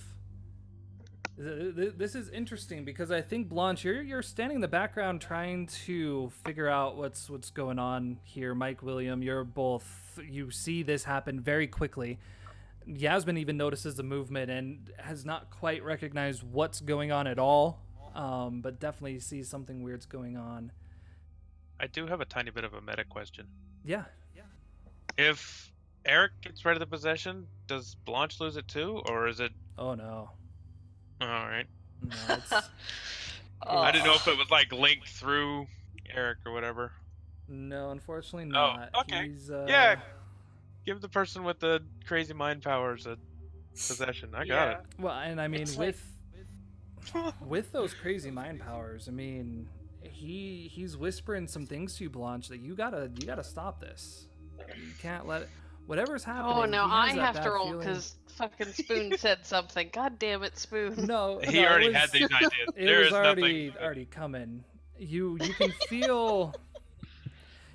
This is interesting because I think Blanche, you're standing in the background trying to figure out what's going on here. Mike, William, you're both. You see this happen very quickly. Yasmin even notices the movement and has not quite recognized what's going on at all, but definitely sees something weird's going on. I do have a tiny bit of a meta question. Yeah. If Eric gets rid of the possession, does Blanche lose it too, or is it? Oh no. All right. No, it's I didn't know if it was like linked through Eric or whatever. no, unfortunately Oh, not. okay. He's Yeah. Give the person with the crazy mind powers a possession. I got it. Well, and I mean It's like- with those crazy mind powers, I mean he's whispering some things to you, Blanche, that you gotta stop this. You can't let whatever's happening. Oh no, he I has that have bad to roll feeling. because fucking Spoon said something. God damn it, Spoon. No, He no, already it was, had these ideas. It There was is already nothing. already coming. You can feel.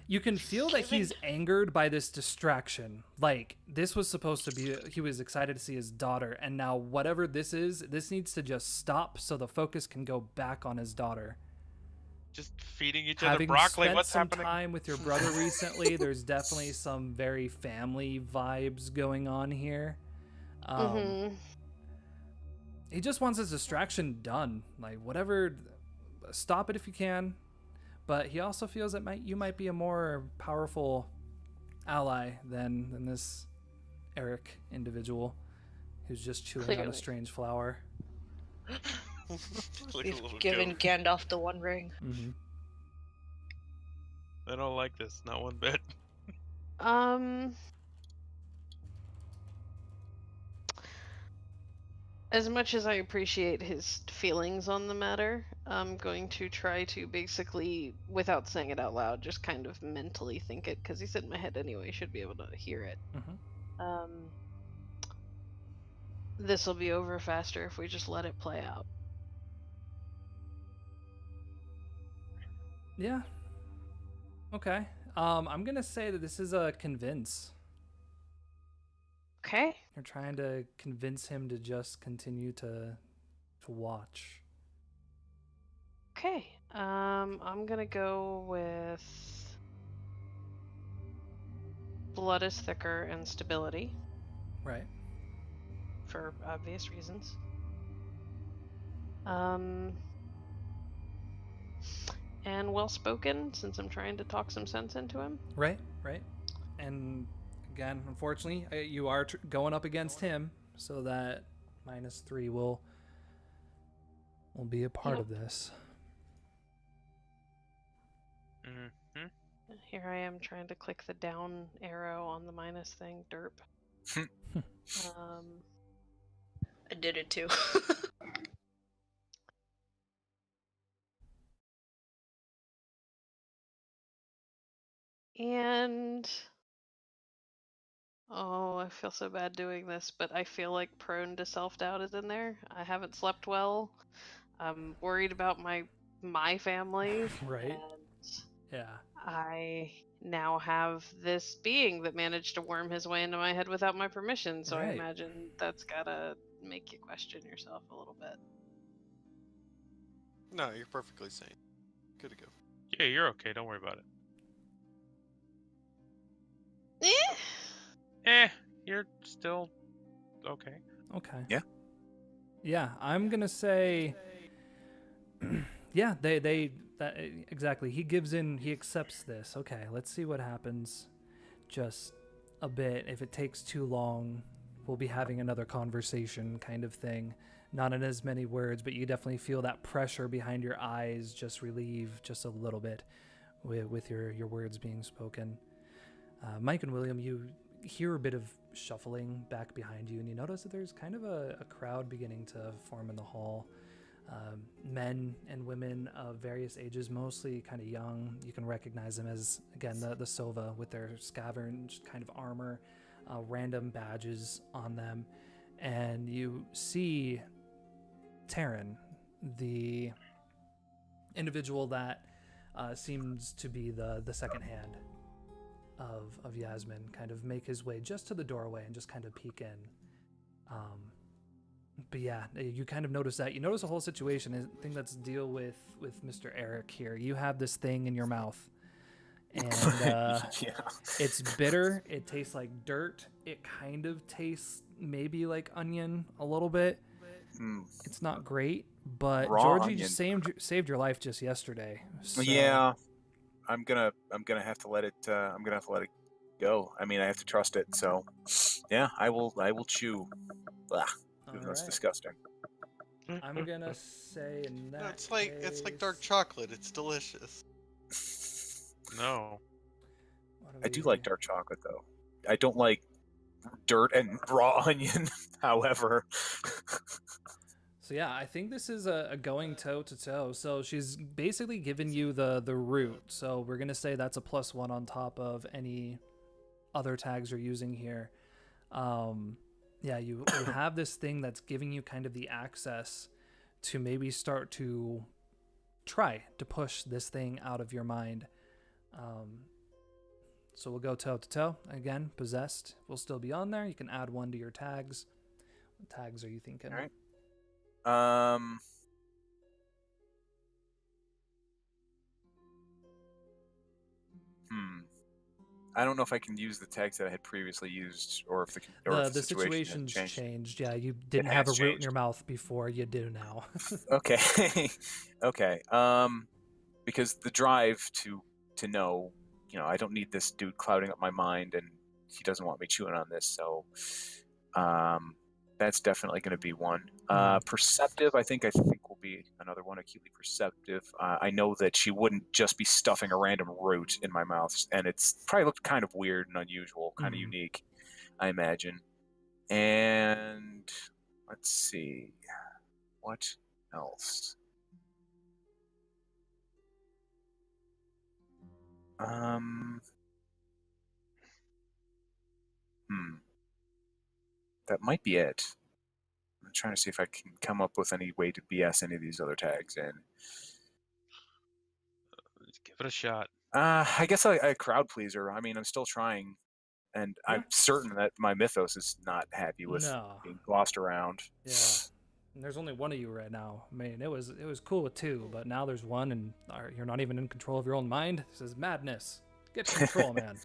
You can feel that he's angered by this distraction. Like, this was supposed to be, he was excited to see his daughter, and now whatever this is, this needs to just stop so the focus can go back on his daughter. Just feeding each other Having broccoli. spent What's some happening? time with your brother recently, there's definitely some very family vibes going on here. He just wants his distraction done. Like, whatever, stop it if you can. But he also feels that you might be a more powerful ally than this Eric individual who's just chewing on a Clearly. strange flower. Like a We've little given goat. Gandalf the One Ring. Mm-hmm. I don't like this. Not one bit. As much as I appreciate his feelings on the matter, I'm going to try to basically, without saying it out loud, just kind of mentally think it, because he's in my head anyway, should be able to hear it. This will be over faster if we just let it play out. Yeah. Okay. I'm gonna say that this is a convince. Okay. You're trying to convince him to just continue to watch. Okay. I'm gonna go with blood is thicker and stability Right. for obvious reasons. And well spoken, since I'm trying to talk some sense into him. Right. And again, unfortunately, you are going up against him, so that -3 will be a part of this. Mm-hmm. Here I am trying to click the down arrow on the minus thing. Derp. I did it too. And Oh, I feel so bad doing this, but I feel like prone to self-doubt is in there. I haven't slept well. I'm worried about my family, Right? and Yeah. I now have this being that managed to worm his way into my head without my permission, so I Right. imagine that's gotta make you question yourself a little bit. No, you're perfectly sane. Good to go. Yeah, you're okay. Don't worry about it. You're still okay. Okay. Yeah. Yeah, I'm gonna say, yeah, exactly. He gives in. He accepts this. Okay, let's see what happens. Just a bit. If it takes too long, we'll be having another conversation, kind of thing. Not in as many words, but you definitely feel that pressure behind your eyes just relieve just a little bit with your words being spoken. Mike and William, you hear a bit of shuffling back behind you, and you notice that there's kind of a crowd beginning to form in the hall. Men and women of various ages, mostly kind of young. You can recognize them as, again, the Sova with their scavenged kind of armor, random badges on them. And you see Taryn, the individual that seems to be the second hand of Yasmin, kind of make his way just to the doorway and just kind of peek in. But yeah, you kind of notice that. You notice the whole situation. I think let's deal with Mr. Eric here. You have this thing in your mouth, and Yeah. it's bitter. It tastes like dirt. It kind of tastes maybe like onion a little bit. It's not great, but Raw Georgie onion. just saved your life just yesterday. So, Yeah. I'm gonna have to let it. I'm gonna have to let it go. I mean, I have to trust it. So, yeah, I will chew. Blah. Even though it's disgusting. I'm gonna say in that No, it's like dark chocolate. It's delicious. No. I do like dark chocolate though. I don't like dirt and raw onion. However. So yeah, I think this is a going toe to toe. So she's basically given you the root. So we're gonna say that's a +1 on top of any other tags you're using here. Yeah, you have this thing that's giving you kind of the access to maybe start to try to push this thing out of your mind. So we'll go toe to toe again. Possessed will still be on there. You can add 1 to your tags. What tags are you thinking? All right. I don't know if I can use the tags that I had previously used, or if the situation's has changed. Yeah, you didn't have a root in your mouth before. You do now. Okay. Okay. Because the drive to know, I don't need this dude clouding up my mind, and he doesn't want me chewing on this. So, that's definitely going to be one. Perceptive, I think will be another one. Acutely perceptive. I know that she wouldn't just be stuffing a random root in my mouth, and it's probably looked kind of weird and unusual, kind of unique, I imagine. And let's see, what else? That might be it. I'm trying to see if I can come up with any way to BS any of these other tags in. Let's give it a shot. I guess I crowd pleaser. I mean, I'm still trying, and Yeah. I'm certain that my mythos is not happy with being glossed around. Yeah. And there's only one of you right now. I mean, it was cool with 2, but now there's 1, and you're not even in control of your own mind. This is madness. Get control, man.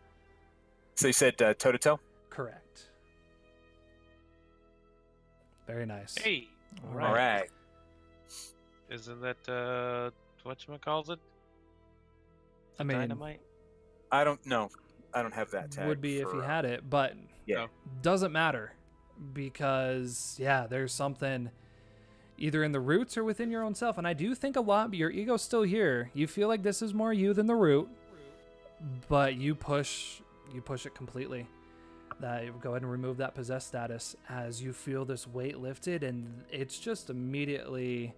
So you said toe to toe? Correct. Very nice. Hey. All right. Isn't that whatchamacallit? I mean, Dynamite? I don't know. I don't have that tag. Would be if you had it, but yeah, doesn't matter, because there's something either in the roots or within your own self. And I do think a lot, but your ego's still here. You feel like this is more you than the root, but you push it completely. That go ahead and remove that possessed status as you feel this weight lifted, and it's just immediately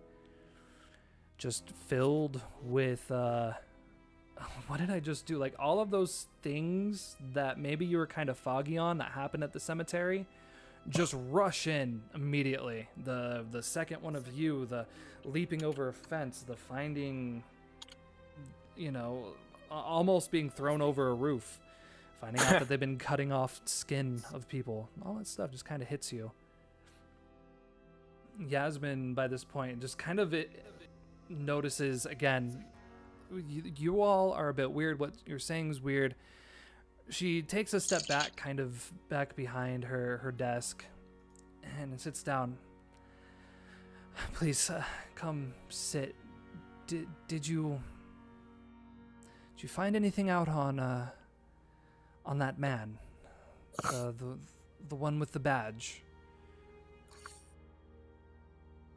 just filled with what did I just do? Like, all of those things that maybe you were kind of foggy on that happened at the cemetery just rush in immediately. The second one of you, the leaping over a fence, the finding, almost being thrown over a roof, finding out that they've been cutting off skin of people. All that stuff just kind of hits you. Yasmin, by this point, just kind of notices again, you all are a bit weird. What you're saying is weird. She takes a step back, kind of back behind her desk, and sits down. Please, come sit. Did you find anything out on that man, the one with the badge?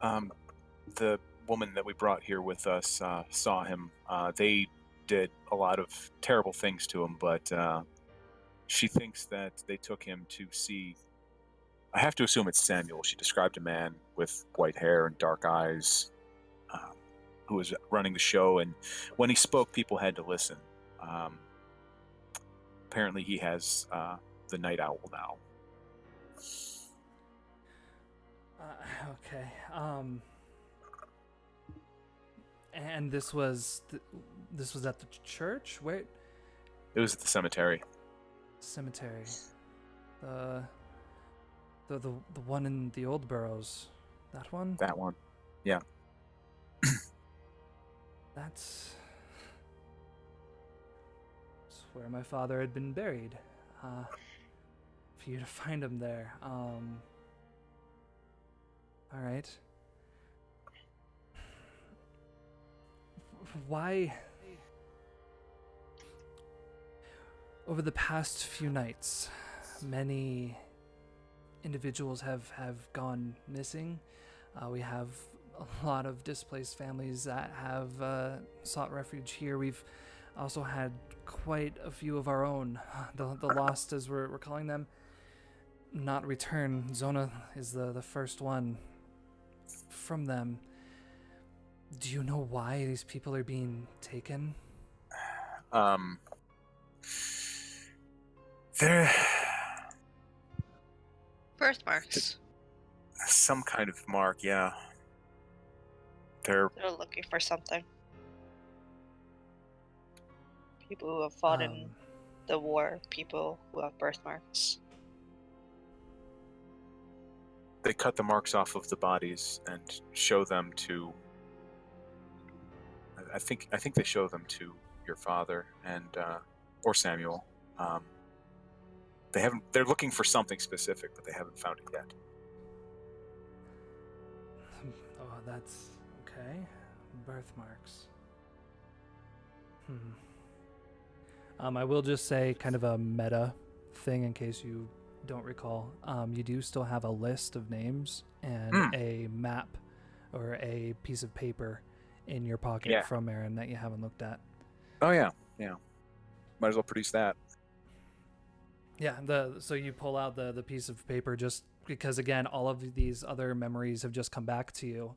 The woman that we brought here with us saw him. They did a lot of terrible things to him, but she thinks that they took him to see. I have to assume it's Samuel. She described a man with white hair and dark eyes who was running the show, and when he spoke, people had to listen. Apparently he has the night owl now. Okay. And this was at the church? Where? It was at the cemetery. Cemetery. The one in the old boroughs. That one? That one. Yeah. That's where my father had been buried. For you to find him there. All right. Why? Over the past few nights, many individuals have gone missing. We have a lot of displaced families that have sought refuge here. We've also had quite a few of our own, the lost, as we're calling them, not return. Zona is the first one from them. Do you know why these people are being taken? They're Birthmarks. some kind of mark, yeah. They're They're looking for something. People who have fought in the war, people who have birthmarks. they cut the marks off of the bodies and show them to. I think they show them to your father and or Samuel. They haven't. They're looking for something specific, but they haven't found it yet. Oh, that's okay. Birthmarks. I will just say, kind of a meta thing in case you don't recall. You do still have a list of names and a map or a piece of paper in your pocket from Aaron that you haven't looked at. Oh yeah. Might as well produce that. Yeah, so you pull out the piece of paper just because, again, all of these other memories have just come back to you,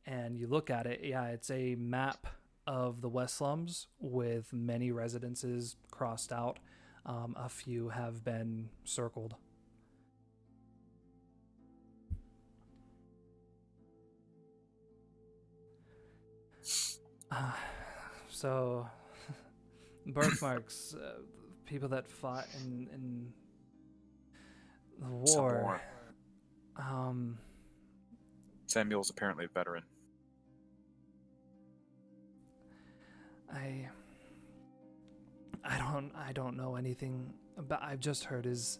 and you look at it. Yeah, it's a map of the West Slums with many residences crossed out. A few have been circled. So, birthmarks, people that fought in the war. Samuel's apparently a veteran. I don't know anything about. I've just heard his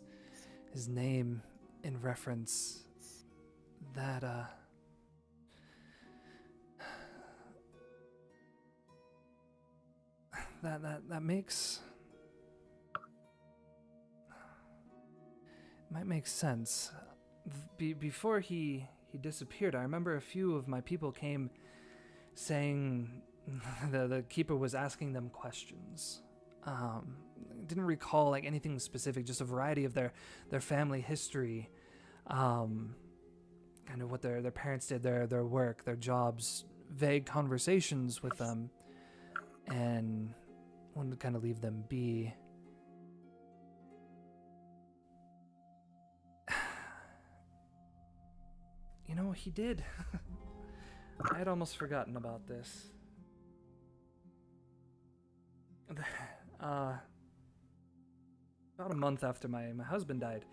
name in reference that that might make sense. Before he disappeared, I remember a few of my people came saying the keeper was asking them questions. Didn't recall like anything specific, just a variety of their family history, kind of what their parents did, their work, their jobs, vague conversations with them, and wanted to kind of leave them be. You know, he did. I had almost forgotten about this. About a month after my husband died,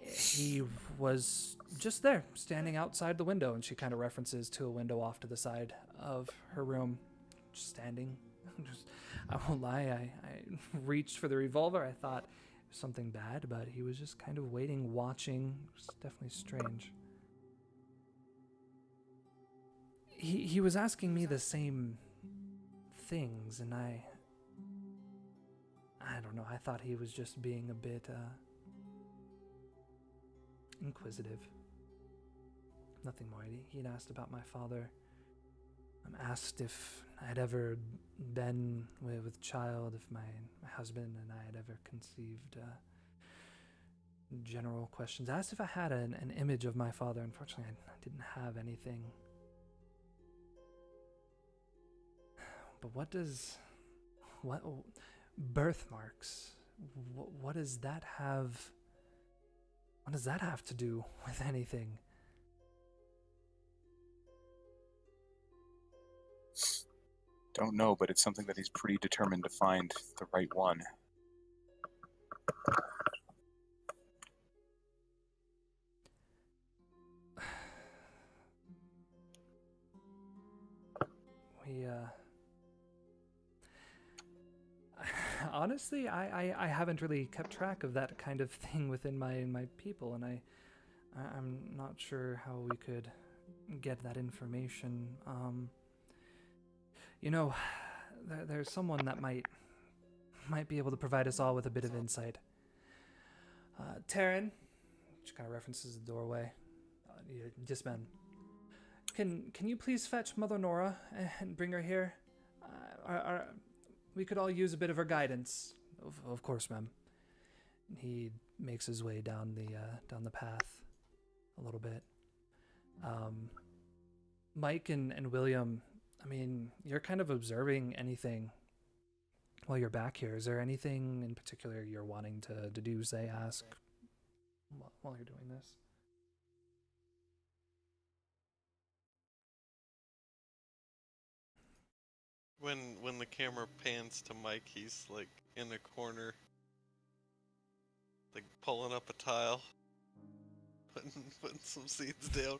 he was just there, standing outside the window, and she kind of references to a window off to the side of her room, just standing. I won't lie, I reached for the revolver. I thought it was something bad, but he was just kind of waiting, watching. It was definitely strange. He was asking me the same things, and I don't know, I thought he was just being a bit inquisitive. Nothing more. He'd asked about my father. Asked if I had ever been with child, if my husband and I had ever conceived. General questions. Asked if I had an image of my father. Unfortunately, I didn't have anything. But what birthmarks? What does that have? What does that have to do with anything? Don't know, but it's something that he's pretty determined to find the right one. We, honestly, I haven't really kept track of that kind of thing within my people, and I'm not sure how we could get that information. You know, there's someone that might be able to provide us all with a bit of insight. Taryn, she kind of references the doorway. Yes, ma'am. Can you please fetch Mother Nora and bring her here? We could all use a bit of her guidance. Of course, ma'am. He makes his way down the path a little bit. Mike and William, I mean, you're kind of observing anything while you're back here. Is there anything in particular you're wanting to do, say, ask while you're doing this? When the camera pans to Mike, he's like in a corner, like pulling up a tile, putting some seeds down.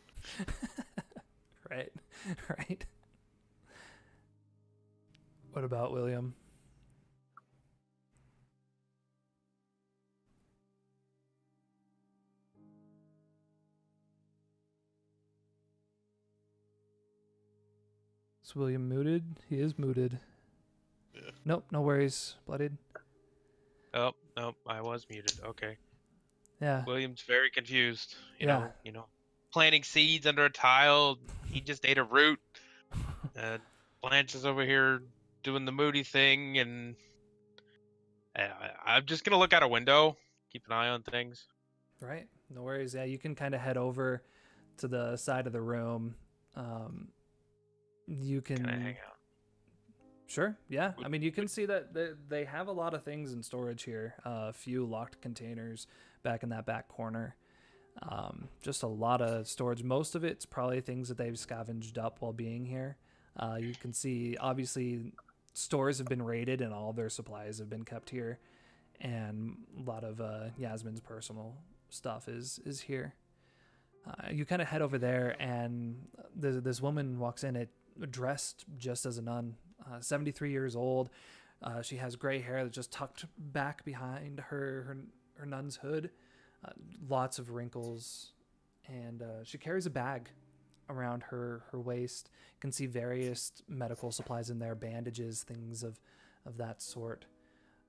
Right. What about William? Is William muted? He is muted. Yeah. Nope, no worries. Blooded. Oh, nope, I was muted. Okay. Yeah. William's very confused. You Yeah. know, planting seeds under a tile. He just ate a root. Blanche is over here doing the moody thing, and I'm just gonna look out a window, keep an eye on things. Right. No worries. Yeah, you can kind of head over to the side of the room. You can I hang out? Sure. Yeah. I mean, you can see that they have a lot of things in storage here. A few locked containers back in that back corner. Just a lot of storage. Most of it's probably things that they've scavenged up while being here. You can see, obviously, stores have been raided and all of their supplies have been kept here. And a lot of Yasmin's personal stuff is here. You kind of head over there, and this woman walks in, dressed just as a nun, 73 years old. She has gray hair that's just tucked back behind her nun's hood, lots of wrinkles, and she carries a bag around her waist. You can see various medical supplies in there, bandages, things of that sort.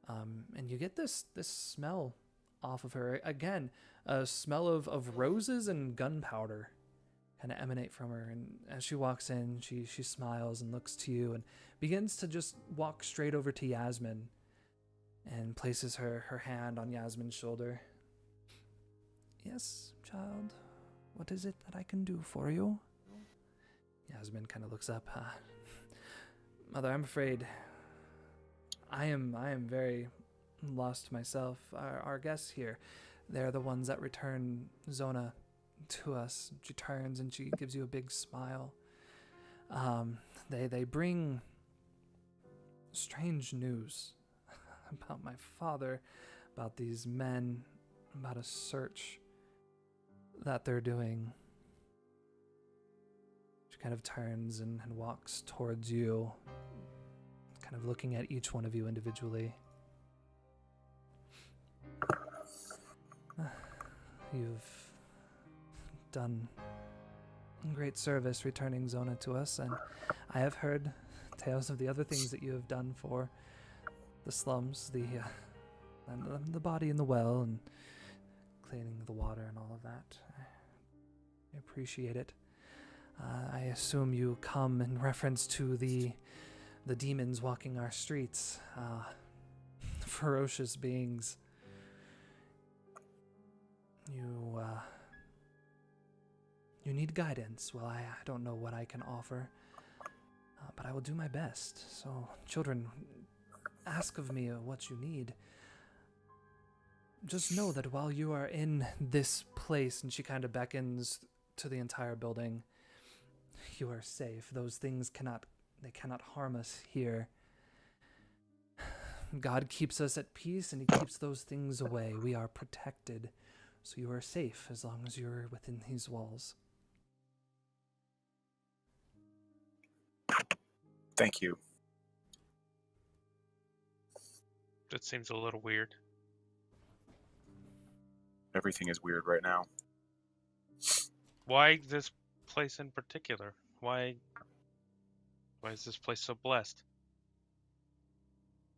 And you get this smell off of her. Again, a smell of roses and gunpowder kind of emanate from her. And as she walks in, she smiles and looks to you and begins to just walk straight over to Yasmin and places her hand on Yasmin's shoulder. Yes, child. What is it that I can do for you? Yasmin kind of looks up. Mother, I'm afraid I am very lost myself. Our guests here, they're the ones that return Zona to us. She turns and she gives you a big smile. They bring strange news about my father, about these men, about a search that they're doing. She kind of turns and walks towards you, kind of looking at each one of you individually. You've done great service returning Zona to us, and I have heard tales of the other things that you have done for the slums, and the body in the well, and cleaning the water and all of that. I appreciate it. I assume you come in reference to the demons walking our streets, ferocious beings. You need guidance. Well, I don't know what I can offer, but I will do my best. So, children, ask of me what you need. Just know that while you are in this place, and she kind of beckons to the entire building, you are safe. Those things cannot harm us here. God keeps us at peace, and he keeps those things away. We are protected, so you are safe as long as you're within these walls. Thank you. That seems a little weird. Everything is weird right now. Why this place in particular? Why is this place so blessed?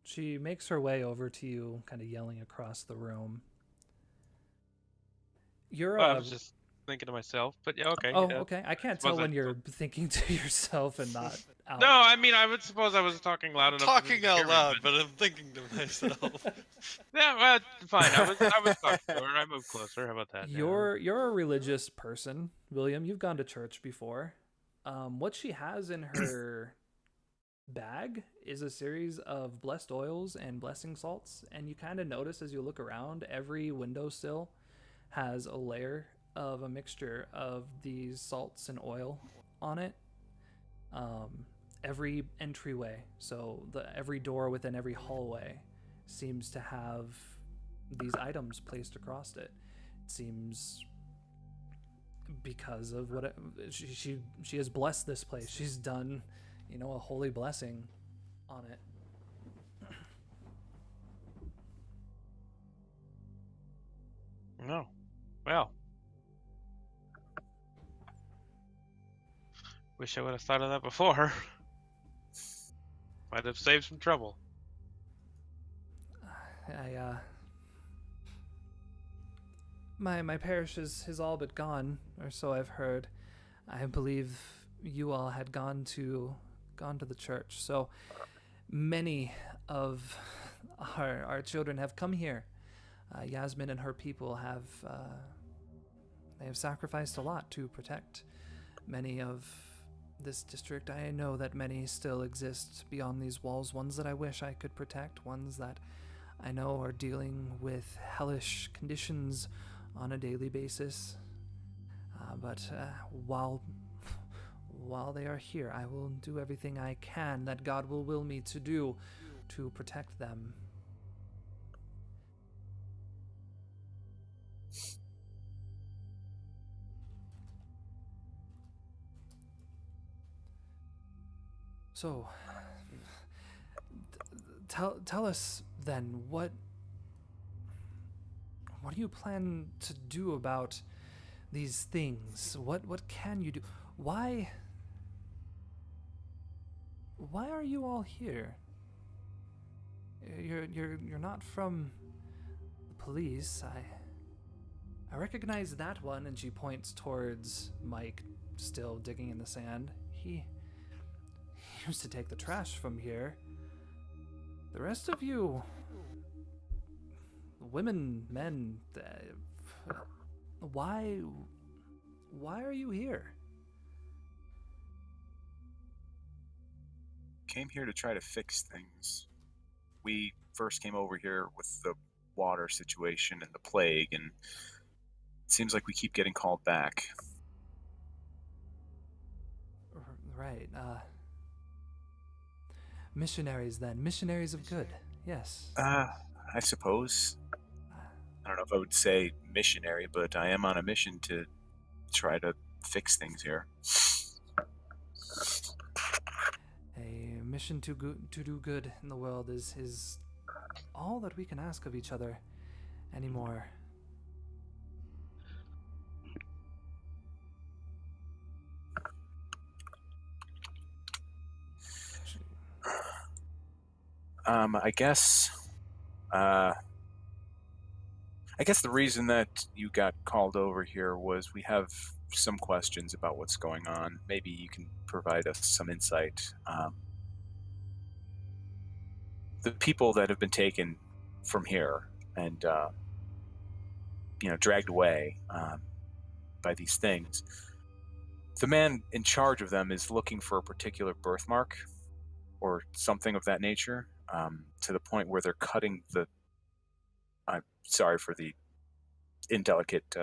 She makes her way over to you, kind of yelling across the room. I was just thinking to myself, but yeah, okay. Oh, okay. I can't tell when you're thinking to yourself and not out. No, I mean, I would suppose I was talking loud enough. Talking out loud, but I'm thinking to myself. Yeah, well, fine. I was talking to her. I moved closer. How about that? You're a religious person, William. You've gone to church before. What she has in her bag is a series of blessed oils and blessing salts, and you kind of notice as you look around, every windowsill has a layer of a mixture of these salts and oil on it. Every entryway, so every door within every hallway seems to have these items placed across it. It seems because of what she has blessed this place. She's done, a holy blessing on it. No. Well. Wish I would have thought of that before. Might have saved some trouble. My parish is all but gone, or so I've heard. I believe you all had gone to the church, so many of our children have come here. Yasmin and her people have sacrificed a lot to protect many of this district. I know that many still exist beyond these walls, ones that I wish I could protect, ones that I know are dealing with hellish conditions on a daily basis. But while they are here, I will do everything I can that God will will me to do to protect them. So, tell us then, what do you plan to do about these things? What can you do? Why are you all here? You're not from the police. I recognize that one, and she points towards Mike, still digging in the sand. He used to take the trash from here. The rest of you, women, men, why are you here? Came here to try to fix things. We first came over here with the water situation and the plague, and it seems like we keep getting called back. Right. Missionaries, then. Missionaries of good. Yes. I suppose. I don't know if I would say missionary, but I am on a mission to try to fix things here. A mission to do good in the world is all that we can ask of each other anymore. I guess the reason that you got called over here was we have some questions about what's going on. Maybe you can provide us some insight. The people that have been taken from here and dragged away by these things, the man in charge of them is looking for a particular birthmark or something of that nature, to the point where they're cutting the... I'm sorry for the indelicate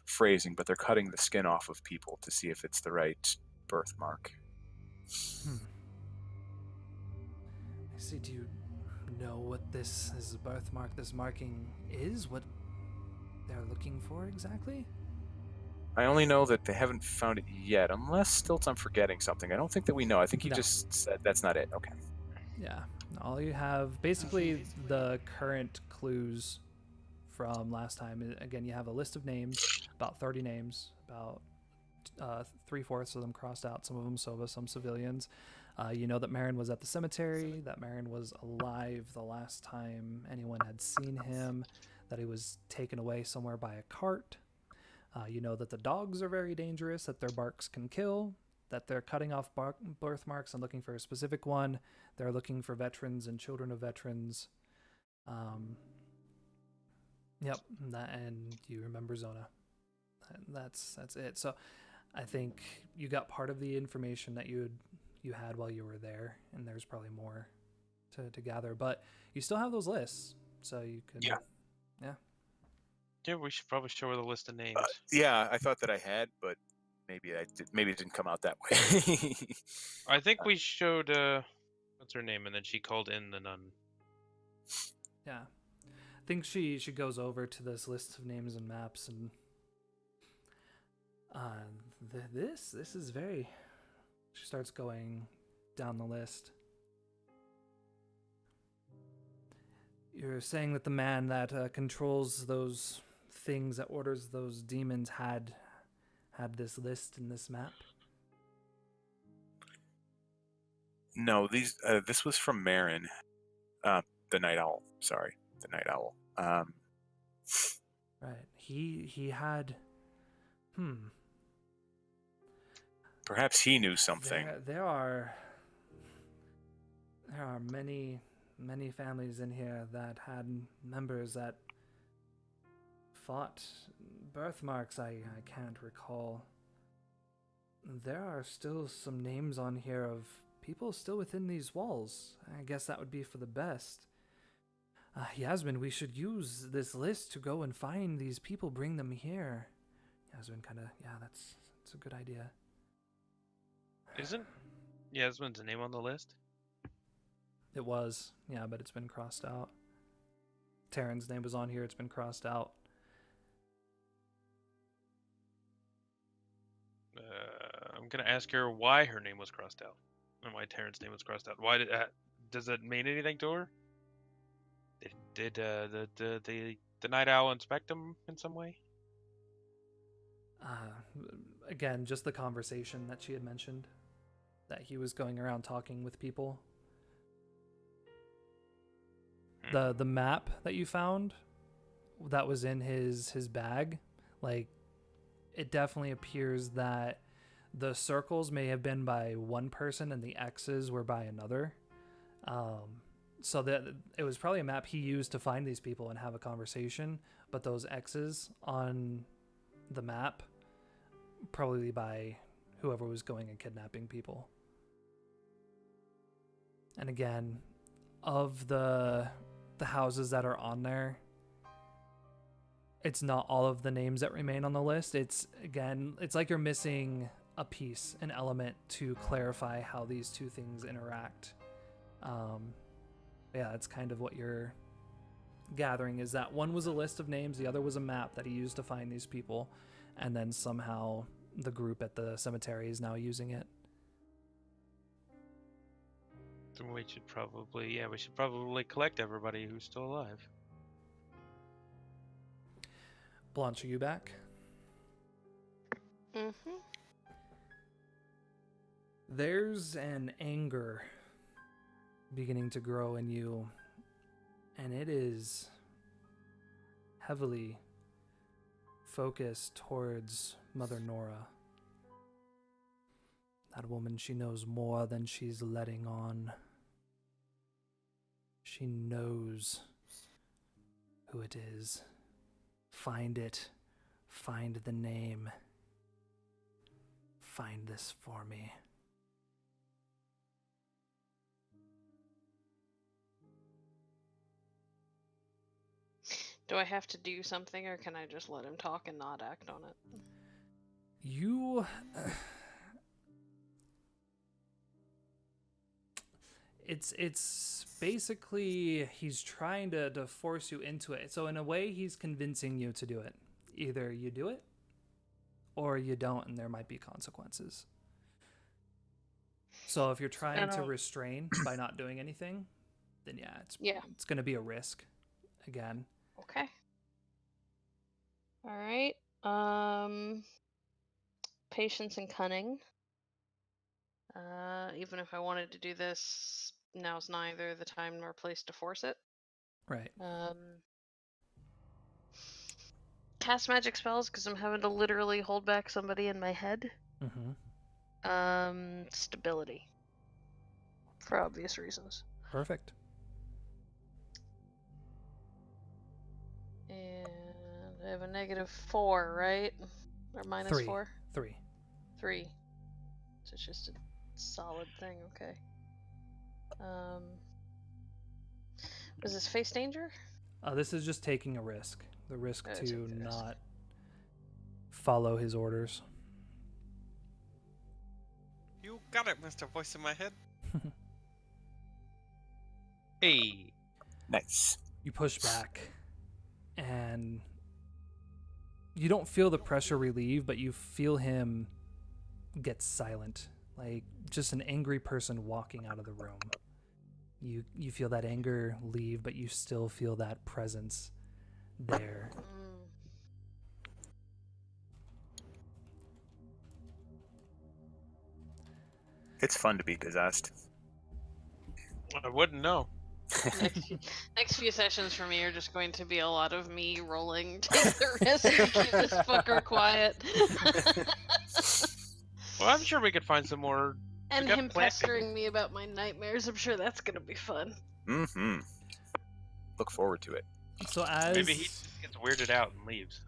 phrasing, but they're cutting the skin off of people to see if it's the right birthmark. I see. Do you know what this birthmark, this marking is? What they're looking for exactly? I only know that they haven't found it yet, unless, Stilts, I'm forgetting something. I don't think that we know. I think you just said that's not it. Okay. Yeah. All you have, basically, the current clues from last time. Again, you have a list of names, about 30 names, about 3/4 of them crossed out, some of them Sova, some civilians. You know that Marin was at the cemetery, that Marin was alive the last time anyone had seen him, that he was taken away somewhere by a cart. You know that the dogs are very dangerous, that their barks can kill, that they're cutting off birthmarks and looking for a specific one. They're looking for veterans and children of veterans. Yep, and you remember Zona. That's it. So I think you got part of the information that you had while you were there, and there's probably more to gather. But you still have those lists, so you could... Yeah. Yeah, we should probably show her the list of names. Yeah, I thought that I had, but maybe it didn't come out that way. I think we showed what's her name, and then she called in the nun. Yeah. I think she goes over to this list of names and maps, and this is very... She starts going down the list. You're saying that the man that controls those things, that orders those demons, had this list and this map? No, this was from Marin, the Night Owl. Sorry, the Night Owl. Right. He had... Perhaps he knew something. There are many families in here that had members that fought. Birthmarks, I can't recall. There are still some names on here of people still within these walls. I guess that would be for the best. Yasmin, we should use this list to go and find these people, bring them here. Yasmin that's a good idea. Isn't Yasmin's name on the list? It was, yeah, but it's been crossed out. Taryn's name was on here, it's been crossed out. I'm gonna ask her why her name was crossed out, and why Taryn's name was crossed out. Why does it mean anything to her? Did the Night Owl inspect him in some way? Again, just the conversation that she had mentioned, that he was going around talking with people. The map that you found that was in his bag, like, it definitely appears that the circles may have been by one person and the X's were by another. So that it was probably a map he used to find these people and have a conversation, but those X's on the map probably by whoever was going and kidnapping people. And again, of the houses that are on there, it's not all of the names that remain on the list. It's like you're missing a piece, an element to clarify how these two things interact. Yeah, that's kind of what you're gathering, is that one was a list of names, the other was a map that he used to find these people, and then somehow the group at the cemetery is now using it. Then we should probably collect everybody who's still alive. Blanche, are you back? Mm-hmm. There's an anger beginning to grow in you, and it is heavily focused towards Mother Nora. That woman, she knows more than she's letting on. She knows who it is. Find it. Find the name. Find this for me. Do I have to do something, or can I just let him talk and not act on it? You... It's basically he's trying to force you into it. So in a way, he's convincing you to do it. Either you do it, or you don't, and there might be consequences. So if you're trying to restrain by not doing anything, then it's going to be a risk again. Okay. All right. Patience and cunning. Even if I wanted to do this, now's neither the time nor place to force it. Right. Cast magic spells because I'm having to literally hold back somebody in my head. Mm-hmm. Stability. For obvious reasons. Perfect. And I have a -4, right? Or -4? 3. 3. So it's just a solid thing, okay. Was this face danger? This is just taking a risk. The risk to take the risk. not follow his orders. You got it, Mr. Voice in my head. Hey. Nice. You push back, and you don't feel the pressure relieve, but you feel him get silent, like just an angry person walking out of the room. You feel that anger leave, but you still feel that presence there. It's fun to be possessed. I wouldn't know. Next few sessions for me are just going to be a lot of me rolling, take the risk to keep this fucker quiet. Well, I'm sure we could find some more. And him pestering me about my nightmares. I'm sure that's gonna be fun. Mm-hmm. Look forward to it. So as Maybe he just gets weirded out and leaves.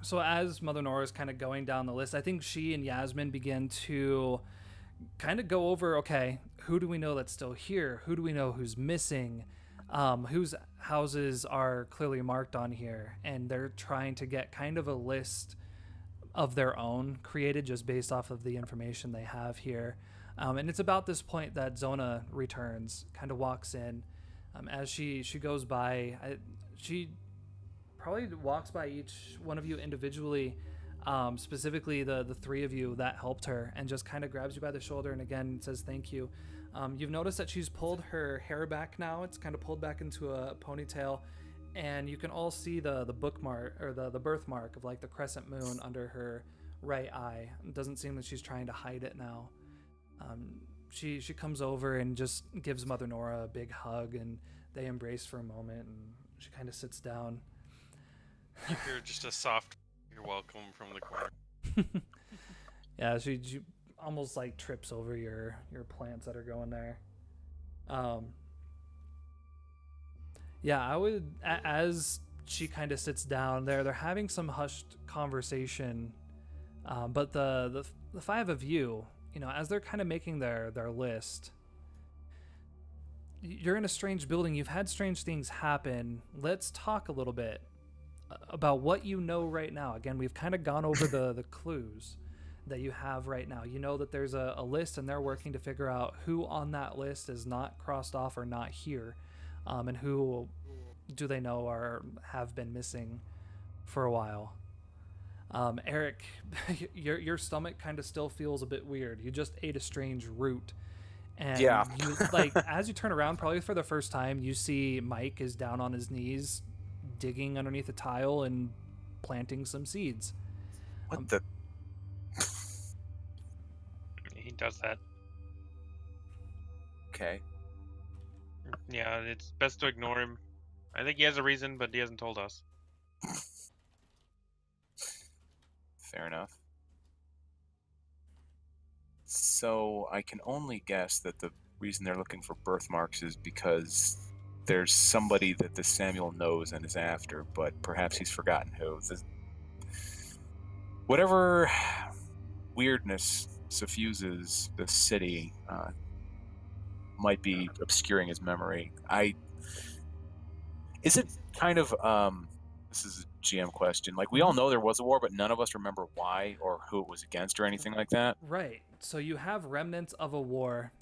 So as Mother Nora is kind of going down the list, I think she and Yasmin begin to kind of go over, okay, who do we know that's still here? Who do we know who's missing? Whose houses are clearly marked on here? And they're trying to get kind of a list of their own created just based off of the information they have here. And it's about this point that Zona returns, kind of walks in. As she goes by, she probably walks by each one of you individually, specifically the three of you that helped her, and just kind of grabs you by the shoulder and again says thank you. You've noticed that she's pulled her hair back now. It's kind of pulled back into a ponytail, and you can all see the bookmark or the birthmark of like the crescent moon under her right eye. It doesn't seem that she's trying to hide it now. She comes over and just gives Mother Nora a big hug, and they embrace for a moment, and she kind of sits down. You hear just a soft "you're welcome" from the corner. Yeah, she almost like trips over your plants that are going there. Yeah, I would, as she kind of sits down there, they're having some hushed conversation, but the five of you, as they're kind of making their list, you're in a strange building. You've had strange things happen. Let's talk a little bit about what you know right now. Again, we've kind of gone over the clues that you have right now. You know that there's a list, and they're working to figure out who on that list is not crossed off or not here, and who do they know have been missing for a while. Eric, your stomach kind of still feels a bit weird. You just ate a strange root. And Yeah. you as you turn around, probably for the first time, you see Mike is down on his knees, digging underneath a tile and planting some seeds. What the? He does that. Okay. Yeah, it's best to ignore him. I think he has a reason, but he hasn't told us. Fair enough. So I can only guess that the reason they're looking for birthmarks is because there's somebody that this Samuel knows and is after, but perhaps he's forgotten who. Whatever weirdness suffuses the city might be obscuring his memory. Is it kind of this is a GM question. Like, we all know there was a war, but none of us remember why or who it was against or anything like that. Right. So you have remnants of a war.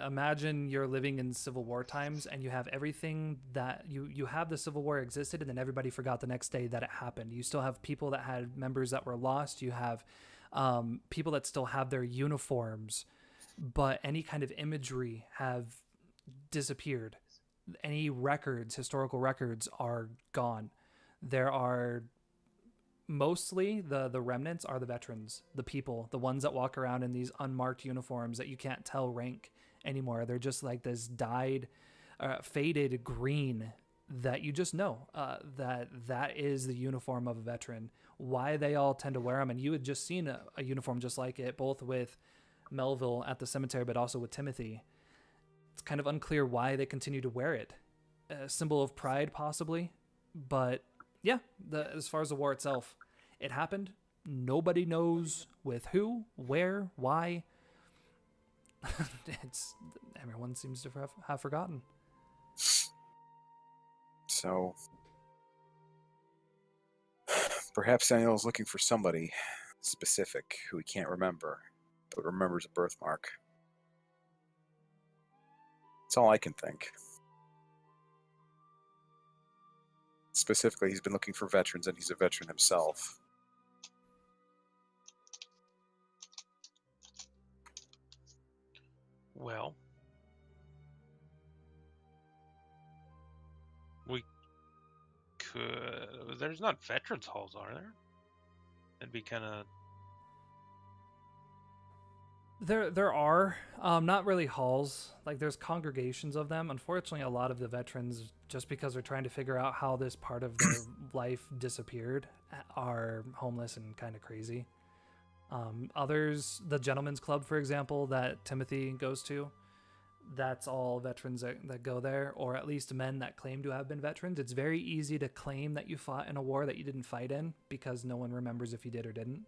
Imagine you're living in Civil War times, and you have everything that you have the Civil War existed, and then everybody forgot the next day that it happened. You still have people that had members that were lost. You have people that still have their uniforms, but any kind of imagery have disappeared. Any records, historical records, are gone. There are mostly the remnants are the veterans, the people, the ones that walk around in these unmarked uniforms that you can't tell rank anymore. They're just like this dyed, faded green that you just know that is the uniform of a veteran. Why they all tend to wear them, and you had just seen a uniform just like it, both with Melville at the cemetery, but also with Timothy. It's kind of unclear why they continue to wear it. A symbol of pride, possibly, but yeah, as far as the war itself, it happened. Nobody knows with who, where, why. Everyone seems to have forgotten. So perhaps Samuel's looking for somebody specific who he can't remember, but remembers a birthmark. That's all I can think. Specifically, he's been looking for veterans, and he's a veteran himself. Well, we could. There's not veterans halls, are there? That'd be kind of. There are not really halls. Like, there's congregations of them. Unfortunately, a lot of the veterans, just because they're trying to figure out how this part of their life disappeared, are homeless and kind of crazy. Others, the Gentlemen's Club, for example, that Timothy goes to, that's all veterans that go there, or at least men that claim to have been veterans. It's very easy to claim that you fought in a war that you didn't fight in, because no one remembers if you did or didn't.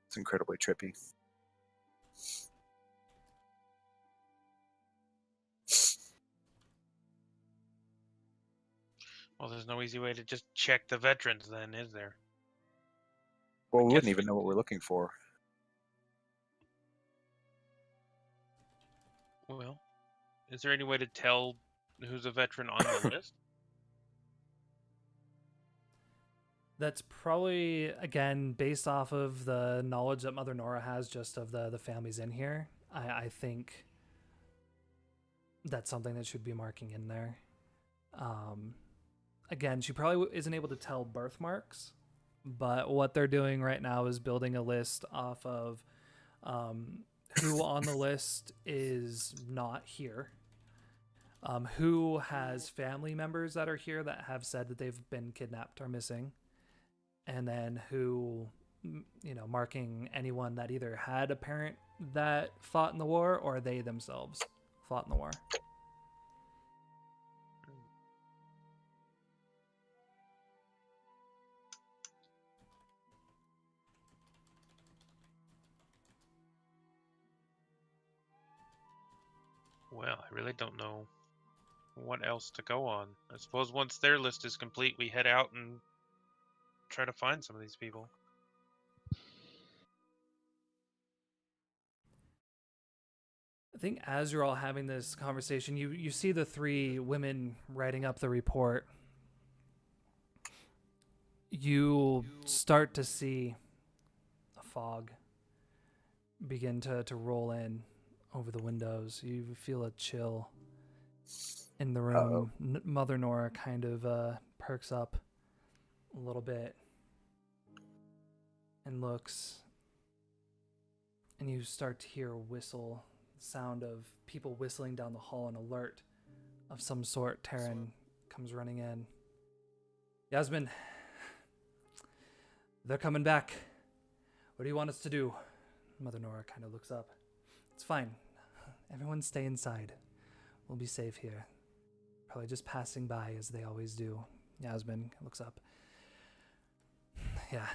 It's incredibly trippy. Well, there's no easy way to just check the veterans, then, is there? Well, we guess wouldn't we even know what we're looking for. Well, is there any way to tell who's a veteran on the list? That's probably, again, based off of the knowledge that Mother Nora has just of the families in here. I think that's something that should be marking in there. Again, she probably isn't able to tell birthmarks, but what they're doing right now is building a list off of who on the list is not here, who has family members that are here that have said that they've been kidnapped or missing, and then who, marking anyone that either had a parent that fought in the war or they themselves fought in the war. Well, I really don't know what else to go on. I suppose once their list is complete, we head out and try to find some of these people. I think as you're all having this conversation, you see the three women writing up the report. You start to see a fog begin to roll in over the windows. You feel a chill in the room. Mother Nora kind of perks up a little bit and looks, and you start to hear a whistle, sound of people whistling down the hall, an alert of some sort. Taryn comes running in. Yasmin, they're coming back. What do you want us to do? Mother Nora kind of looks up. It's fine. Everyone stay inside. We'll be safe here. Probably just passing by as they always do. Yasmin looks up. Yeah,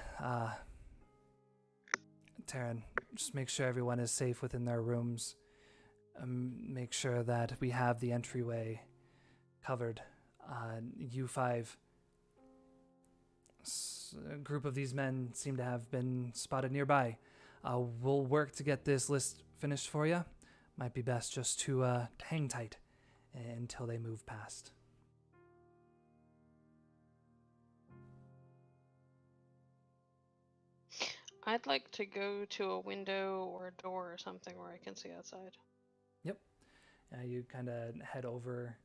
Taryn, just make sure everyone is safe within their rooms. Make sure that we have the entryway covered. U5, a group of these men seem to have been spotted nearby. We'll work to get this list finished for you. Might be best just to hang tight until they move past. I'd like to go to a window or a door or something where I can see outside. Yep. You kind of head over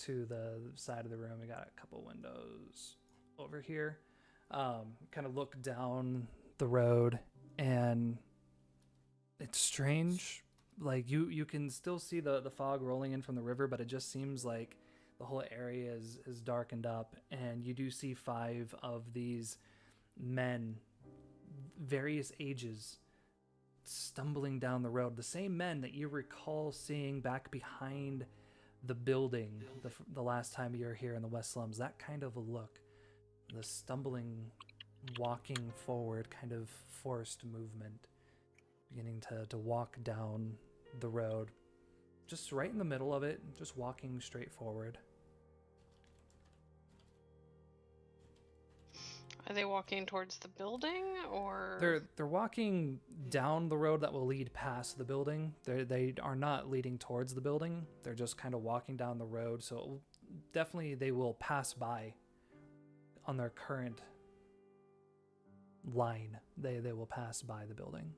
to the side of the room. We got a couple windows over here. Kind of look down the road, and it's strange. Like you can still see the fog rolling in from the river, but it just seems like the whole area is darkened up, and you do see 5 of these men, various ages, stumbling down the road. The same men that you recall seeing back behind the building the last time you were here in the West Slums. That kind of a look. The stumbling, walking forward, kind of forced movement, beginning to walk down the road, just right in the middle of it, just walking straight forward. Are they walking towards the building, or They're walking down the road that will lead past the building. They are not leading towards the building. They're just kind of walking down the road. So definitely they will pass by on their current line. They will pass by the building.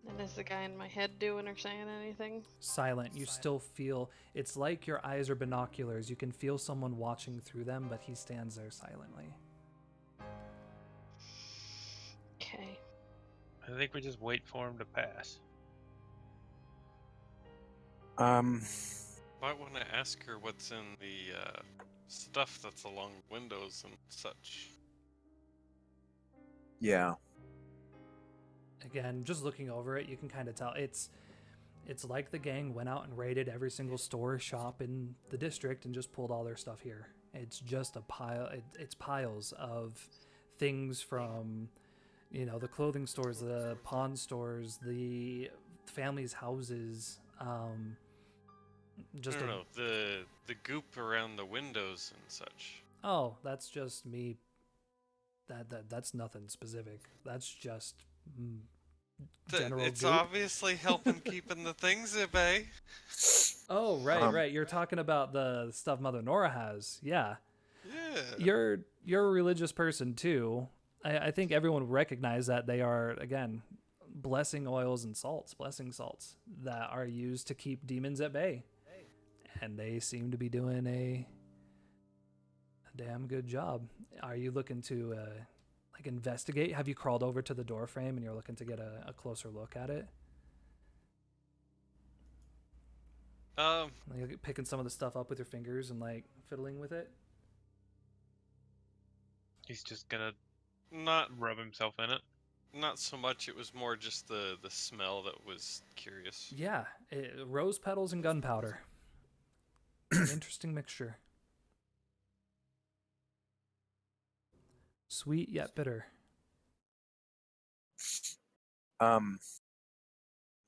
And is the guy in my head doing or saying anything? Silent. You still feel, it's like your eyes are binoculars. You can feel someone watching through them, but he stands there silently. Okay. I think we just wait for him to pass. Might want to ask her what's in the stuff that's along windows and such. Yeah. Again, just looking over it, you can kind of tell it's like the gang went out and raided every single store, shop in the district and just pulled all their stuff here. It's just a pile. It's piles of things from, the clothing stores, the pawn stores, the families' houses. Just No, the goop around the windows and such. Oh, that's just me. That's nothing specific. That's just general It's goop. obviously helping keeping the things at bay. Oh, right. You're talking about the stuff Mother Nora has. Yeah. Yeah. You're a religious person too. I think everyone would recognize that they are, again, blessing oils and blessing salts that are used to keep demons at bay. And they seem to be doing a damn good job. Are you looking to investigate? Have you crawled over to the door frame and you're looking to get a closer look at it? Like picking some of the stuff up with your fingers and fiddling with it? He's just gonna Not rub himself in it. Not so much. It was more just the smell that was curious. Yeah, rose petals and gunpowder. An interesting mixture. Sweet yet bitter.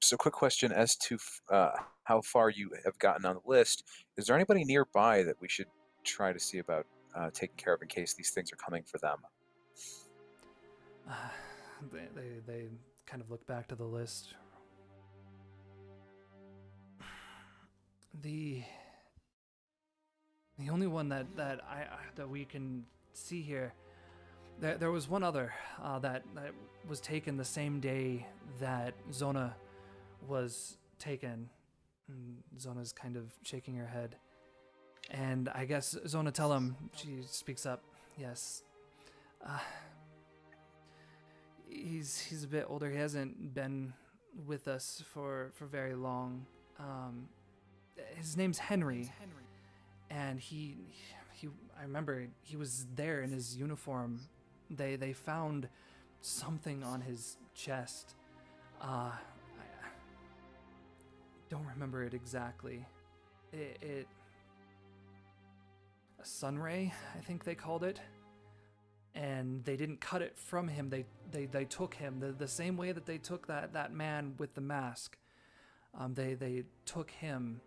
So, quick question as to how far you have gotten on the list. Is there anybody nearby that we should try to see about taking care of in case these things are coming for them? They kind of look back to the list. The only one that we can see here, there was one other that was taken the same day that Zona was taken. And Zona's kind of shaking her head. And I guess Zona, tell him. She speaks up. Yes. He's a bit older. He hasn't been with us for very long. His name's Henry. And I remember he was there in his uniform. They found something on his chest. I don't remember it exactly. It a sunray, I think they called it. And they didn't cut it from him. They took him the same way that they took that man with the mask. They took him.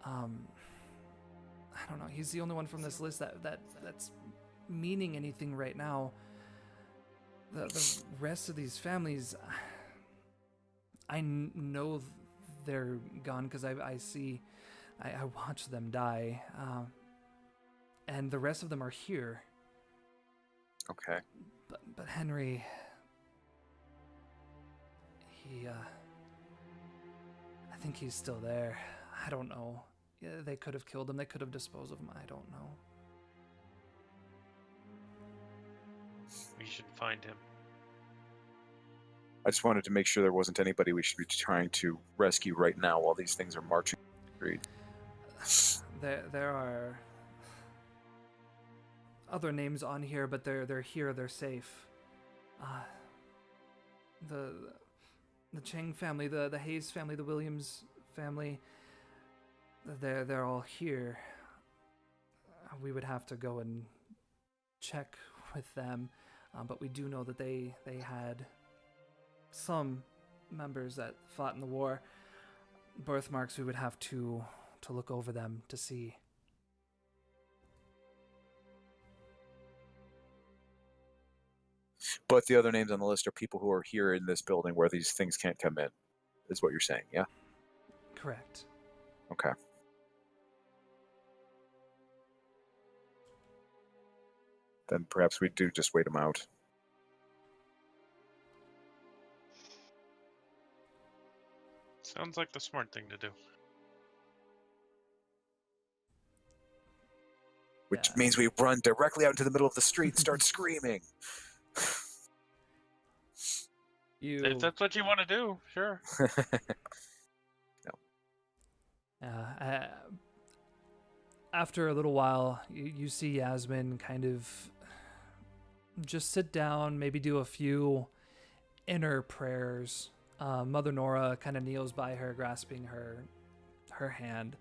I don't know. He's the only one from this list that's meaning anything right now. The rest of these families, I know they're gone because I watch them die, and the rest of them are here. Okay. But Henry, I think he's still there. I don't know. Yeah, they could have killed him. They could have disposed of him. I don't know. We should find him. I just wanted to make sure there wasn't anybody we should be trying to rescue right now while these things are marching. There are other names on here, but they're here. They're safe. The Chang family, the Hayes family, the Williams family. They're all here. We would have to go and check with them, but we do know that they had some members that fought in the war. Birthmarks, we would have to look over them to see. But the other names on the list are people who are here in this building where these things can't come in, is what you're saying, yeah? Correct. Okay. Then perhaps we do just wait them out. Sounds like the smart thing to do. Which Yeah. means we run directly out into the middle of the street and start screaming. If that's what you want to do, sure. After a little while, you see Yasmin kind of just sit down, maybe do a few inner prayers. Mother Nora kind of kneels by her, grasping her hand,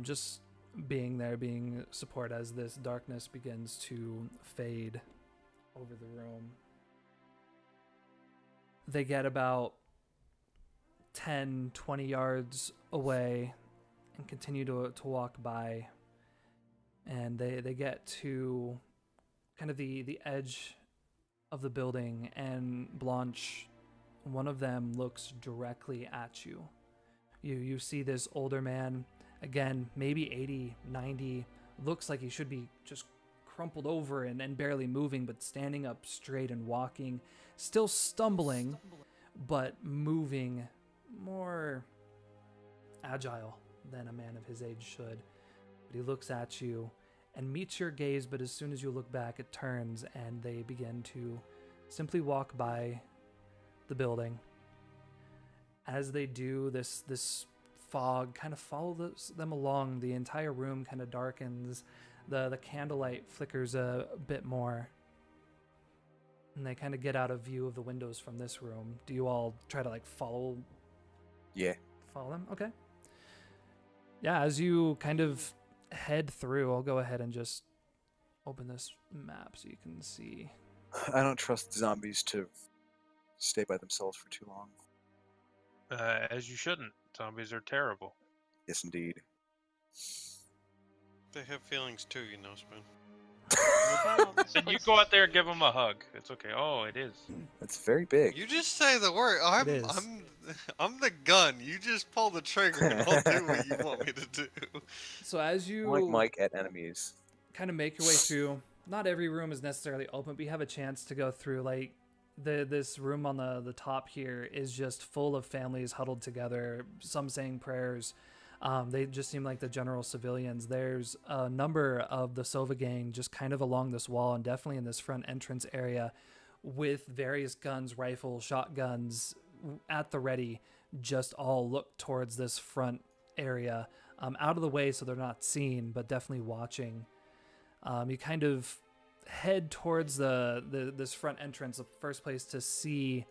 just being there, being support as this darkness begins to fade over the room. They get about 10, 20 yards away and continue to walk by. And they get to kind of the edge of the building, and Blanche, one of them, looks directly at you. You see this older man, again, maybe 80, 90, looks like he should be just crumpled over and barely moving, but standing up straight and walking, still stumbling, but moving more agile than a man of his age should. But he looks at you and meets your gaze, but as soon as you look back, it turns and they begin to simply walk by the building. As they do, this fog kind of follows them along. The entire room kind of darkens. The candlelight flickers a bit more. And they kind of get out of view of the windows from this room. Do you all try to follow? Yeah. Follow them? Okay. Yeah, as you kind of head through, I'll go ahead and just open this map so you can see. I don't trust zombies to stay by themselves for too long. As you shouldn't. Zombies are terrible. Yes, indeed. They have feelings too, you know, Spoon. Wow, this Then you place- go out there and give them a hug. It's okay. Oh, it is. That's very big. You just say the word. It is. I'm the gun. You just pull the trigger and I'll do what you want me to do. So as you Like Mike at enemies. kind of make your way through, not every room is necessarily open, but you have a chance to go through. Like this room on the top here is just full of families huddled together, some saying prayers. They just seem like the general civilians. There's a number of the Sova gang just kind of along this wall and definitely in this front entrance area with various guns, rifles, shotguns at the ready, just all look towards this front area, out of the way so they're not seen, but definitely watching. You kind of head towards this front entrance, the first place to see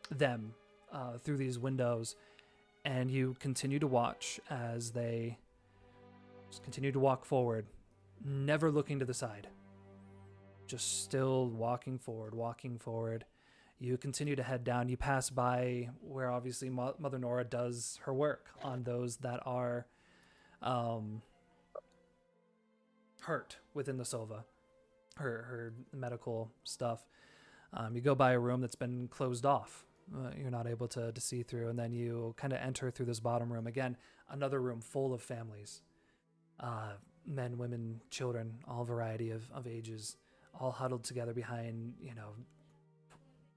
them through these windows, and you continue to watch as they just continue to walk forward, never looking to the side, just still walking forward. You continue to head down. You pass by where obviously Mother Nora does her work on those that are hurt within the Sova, her medical stuff. You go by a room that's been closed off. You're not able to see through, and then you kind of enter through this bottom room. Again, another room full of families, men, women, children, all variety of ages, all huddled together behind,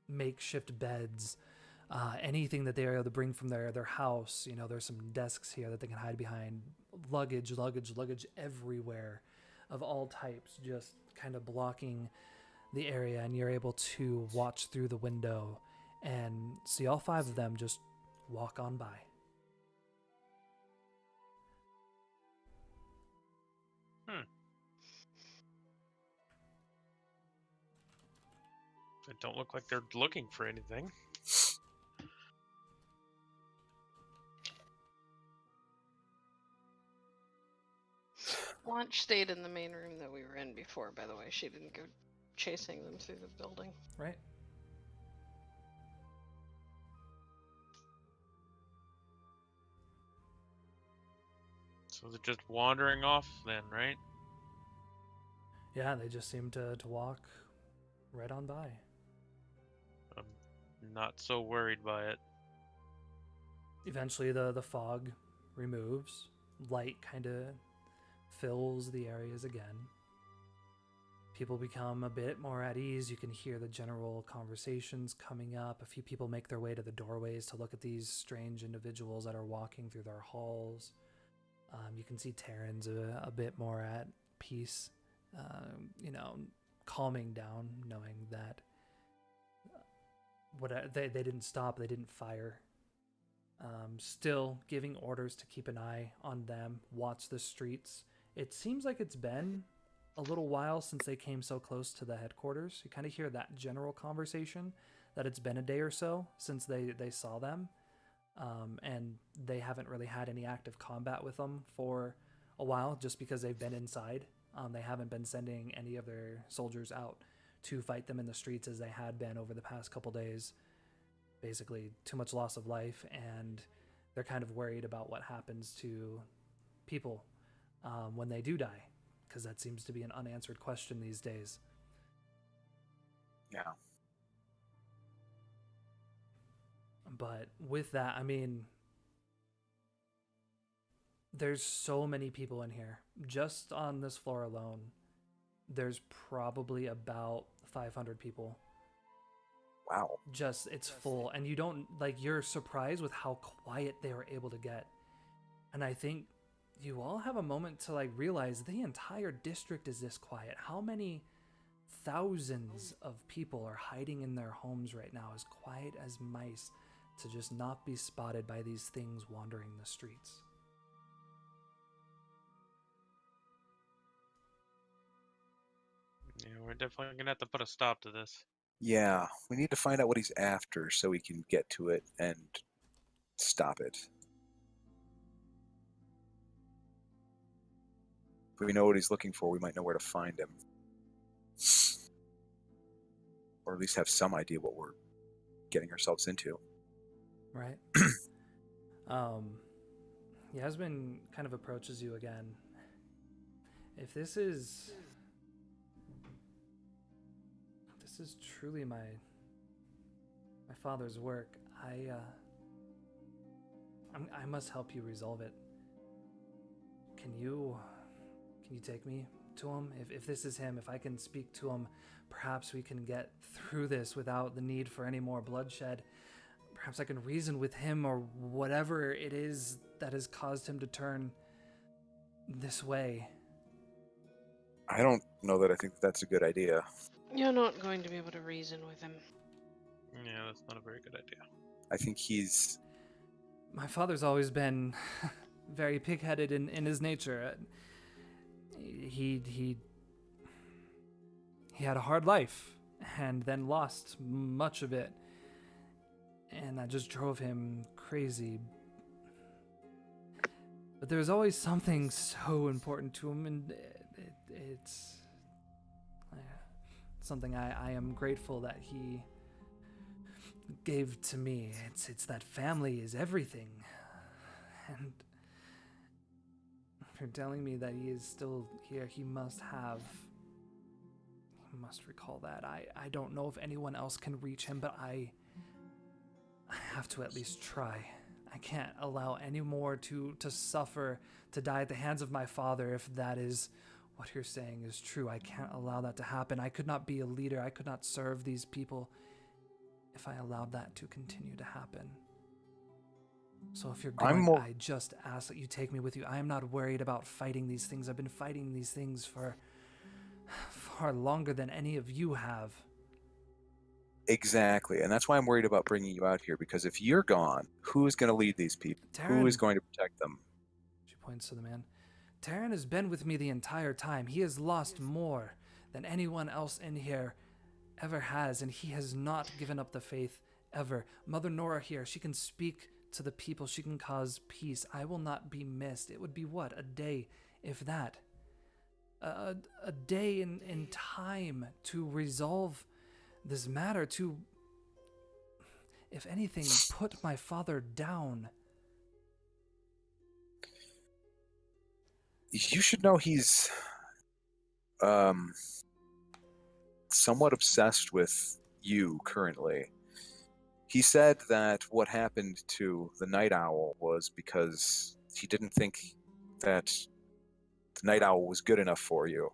makeshift beds, anything that they are able to bring from their house. There's some desks here that they can hide behind, luggage everywhere of all types, just kind of blocking the area, and you're able to watch through the window and see all 5 of them just walk on by. They don't look like they're looking for anything. Blanche stayed in the main room that we were in before, by the way. She didn't go chasing them through the building. Right? So they're just wandering off then, right? Yeah, they just seem to walk right on by. I'm not so worried by it. Eventually the fog removes, light kind of fills the areas again. People become a bit more at ease. You can hear the general conversations coming up. A few people make their way to the doorways to look at these strange individuals that are walking through their halls. You can see Terrans a bit more at peace, calming down, knowing that they didn't stop, they didn't fire. Still giving orders to keep an eye on them, watch the streets. It seems like it's been a little while since they came so close to the headquarters. You kind of hear that general conversation that it's been a day or so since they saw them. And they haven't really had any active combat with them for a while, just because they've been inside. They haven't been sending any of their soldiers out to fight them in the streets as they had been over the past couple days. Basically, too much loss of life, and they're kind of worried about what happens to people when they do die, because that seems to be an unanswered question these days. Yeah. But with that, I mean, there's so many people in here. Just on this floor alone, there's probably about 500 people. Wow. Just, it's full. And you don't, you're surprised with how quiet they were able to get. And I think you all have a moment to, realize the entire district is this quiet. How many thousands of people are hiding in their homes right now, as quiet as mice, to just not be spotted by these things wandering the streets? Yeah, we're definitely gonna have to put a stop to this. Yeah, we need to find out what he's after so we can get to it and stop it. If we know what he's looking for, we might know where to find him. Or at least have some idea what we're getting ourselves into. Right. Yasmin kind of approaches you again. If this is truly my father's work, I must help you resolve it. Can you take me to him? If this is him, if I can speak to him, perhaps we can get through this without the need for any more bloodshed. Perhaps I can reason with him or whatever it is that has caused him to turn this way. I don't know that I think that's a good idea. You're not going to be able to reason with him. Yeah, that's not a very good idea. I think he's... My father's always been very pig-headed in his nature. He had a hard life and then lost much of it. And that just drove him crazy. But there was always something so important to him, and it's something I am grateful that he gave to me. It's that family is everything. And if you're telling me that he is still here, he must recall that. I don't know if anyone else can reach him, but I have to at least try. I can't allow any more to suffer, to die at the hands of my father, if that is what you're saying is true. I can't allow that to happen. I could not be a leader. I could not serve these people if I allowed that to continue to happen. So if you're going, I just ask that you take me with you. I am not worried about fighting these things. I've been fighting these things for far longer than any of you have. Exactly, and that's why I'm worried about bringing you out here, because if you're gone, who is going to lead these people? Taryn. Who is going to protect them? She points to the man. Taryn has been with me the entire time. He has lost more than anyone else in here ever has, and he has not given up the faith ever. Mother Nora here, she can speak to the people. She can cause peace. I will not be missed. It would be what? A day, if that. A day in time to resolve this matter, to, if anything, put my father down. You should know he's somewhat obsessed with you currently. He said that what happened to the Night Owl was because he didn't think that the Night Owl was good enough for you.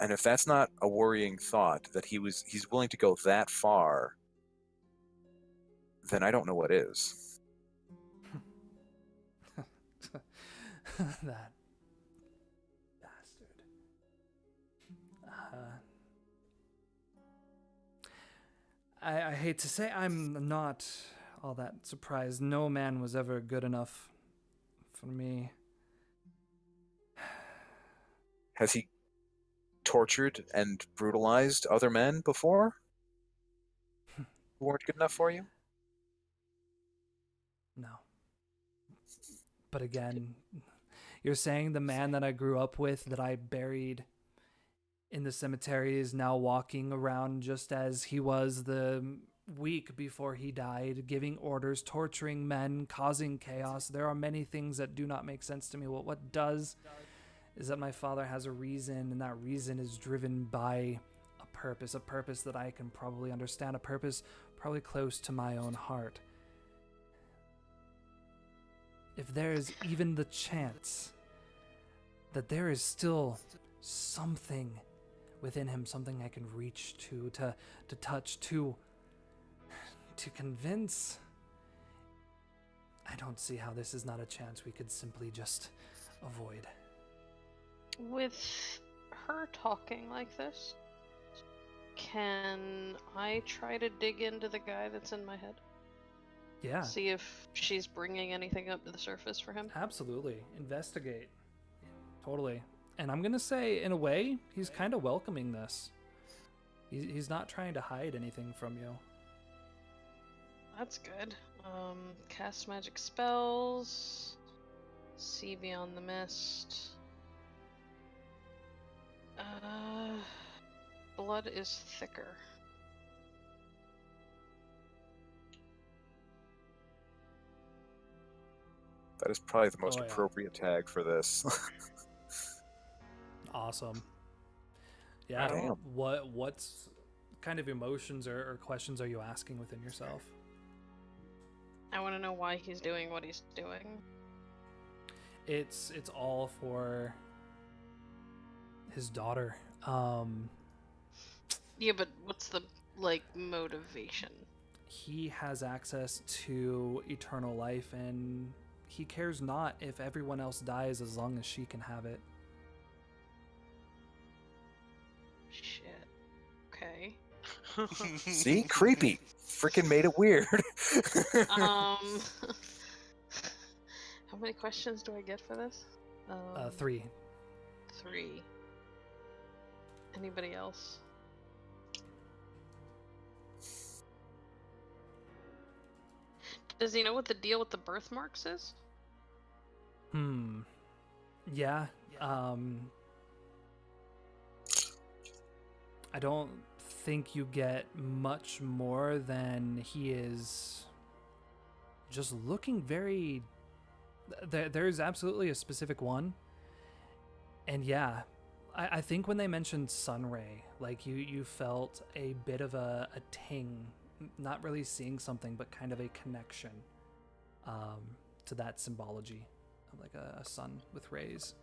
And if that's not a worrying thought, that he's willing to go that far, then I don't know what is. That bastard. I hate to say I'm not all that surprised. No man was ever good enough for me. Has he tortured and brutalized other men before who weren't good enough for you? No. But again, you're saying the man that I grew up with, that I buried in the cemetery, is now walking around just as he was the week before he died, giving orders, torturing men, causing chaos. There are many things that do not make sense to me. What does is that my father has a reason, and that reason is driven by a purpose that I can probably understand, a purpose probably close to my own heart. If there is even the chance that there is still something within him, something I can reach to touch, to convince, I don't see how this is not a chance we could simply just avoid. With her talking like this, can I try to dig into the guy that's in my head? Yeah. See if she's bringing anything up to the surface for him? Absolutely. Investigate. Totally. And I'm going to say, in a way, he's kind of welcoming this. He's not trying to hide anything from you. That's good. Cast magic spells. See beyond the mist. Blood is thicker. That is probably the most Oh, yeah. appropriate tag for this. Awesome. Yeah. Damn. What's kind of emotions or questions are you asking within yourself? I want to know why he's doing what he's doing. It's all for his daughter. Yeah, but what's the motivation? He has access to eternal life, and he cares not if everyone else dies as long as she can have it. Shit. Okay. See? Creepy. Freaking made it weird. How many questions do I get for this? 3. 3. Anybody else? Does he know what the deal with the birthmarks is? Yeah. I don't think you get much more than he is just looking very... There's absolutely a specific one. And yeah, I think when they mentioned Sunray, like you felt a bit of a ting, not really seeing something, but kind of a connection to that symbology of like a sun with rays.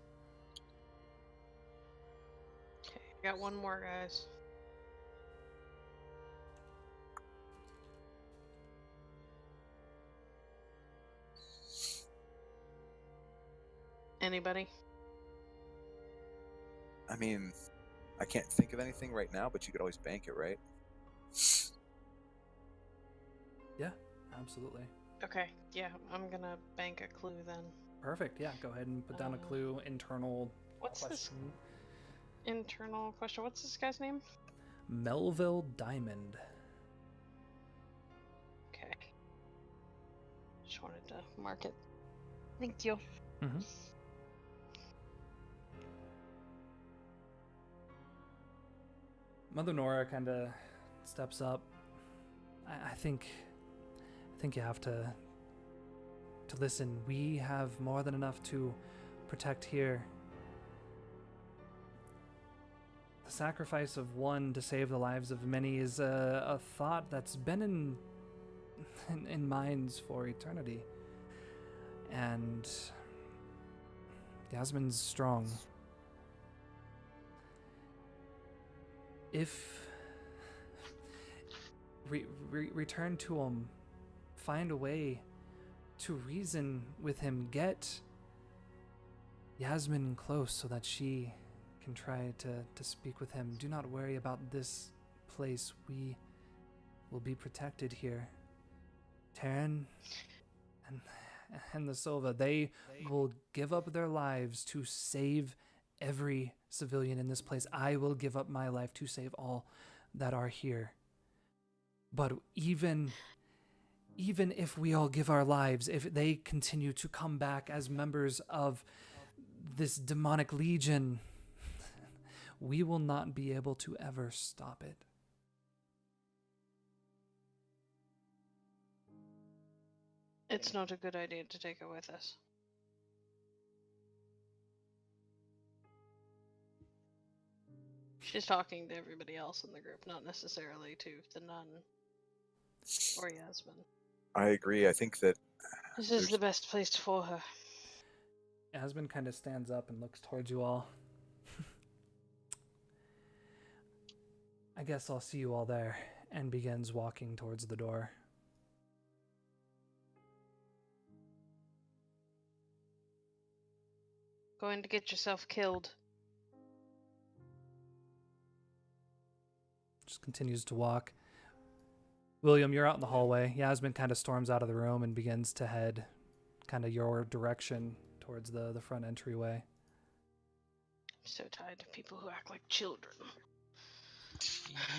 Okay, I got one more, guys. Anybody? I mean, I can't think of anything right now, but you could always bank it, right? Yeah, absolutely. Okay, yeah, I'm gonna bank a clue then. Perfect. Yeah, go ahead and put down a clue. Internal What's question. this internal question? What's this guy's name? Melville Diamond. Okay. Just wanted to mark it. Thank you. Mm-hmm. Mother Nora kind of steps up. I think you have to listen. We have more than enough to protect here. The sacrifice of one to save the lives of many is a thought that's been in minds for eternity. And Yasmin's strong. If return to him, find a way to reason with him, get Yasmin close so that she can try to speak with him. Do not worry about this place. We will be protected here. Taryn and the Silva, they will give up their lives to save every civilian in this place. I will give up my life to save all that are here. But even if we all give our lives, if they continue to come back as members of this demonic legion, we will not be able to ever stop it. It's not a good idea to take it with us. She's talking to everybody else in the group, not necessarily to the nun or Yasmin. I agree. I think that This is the best place for her. Yasmin kind of stands up and looks towards you all. I guess I'll see you all there, and begins walking towards the door. Going to get yourself killed. Just continues to walk. William, you're out in the hallway. Yasmin kind of storms out of the room and begins to head kind of your direction towards the front entryway. I'm so tired of people who act like children.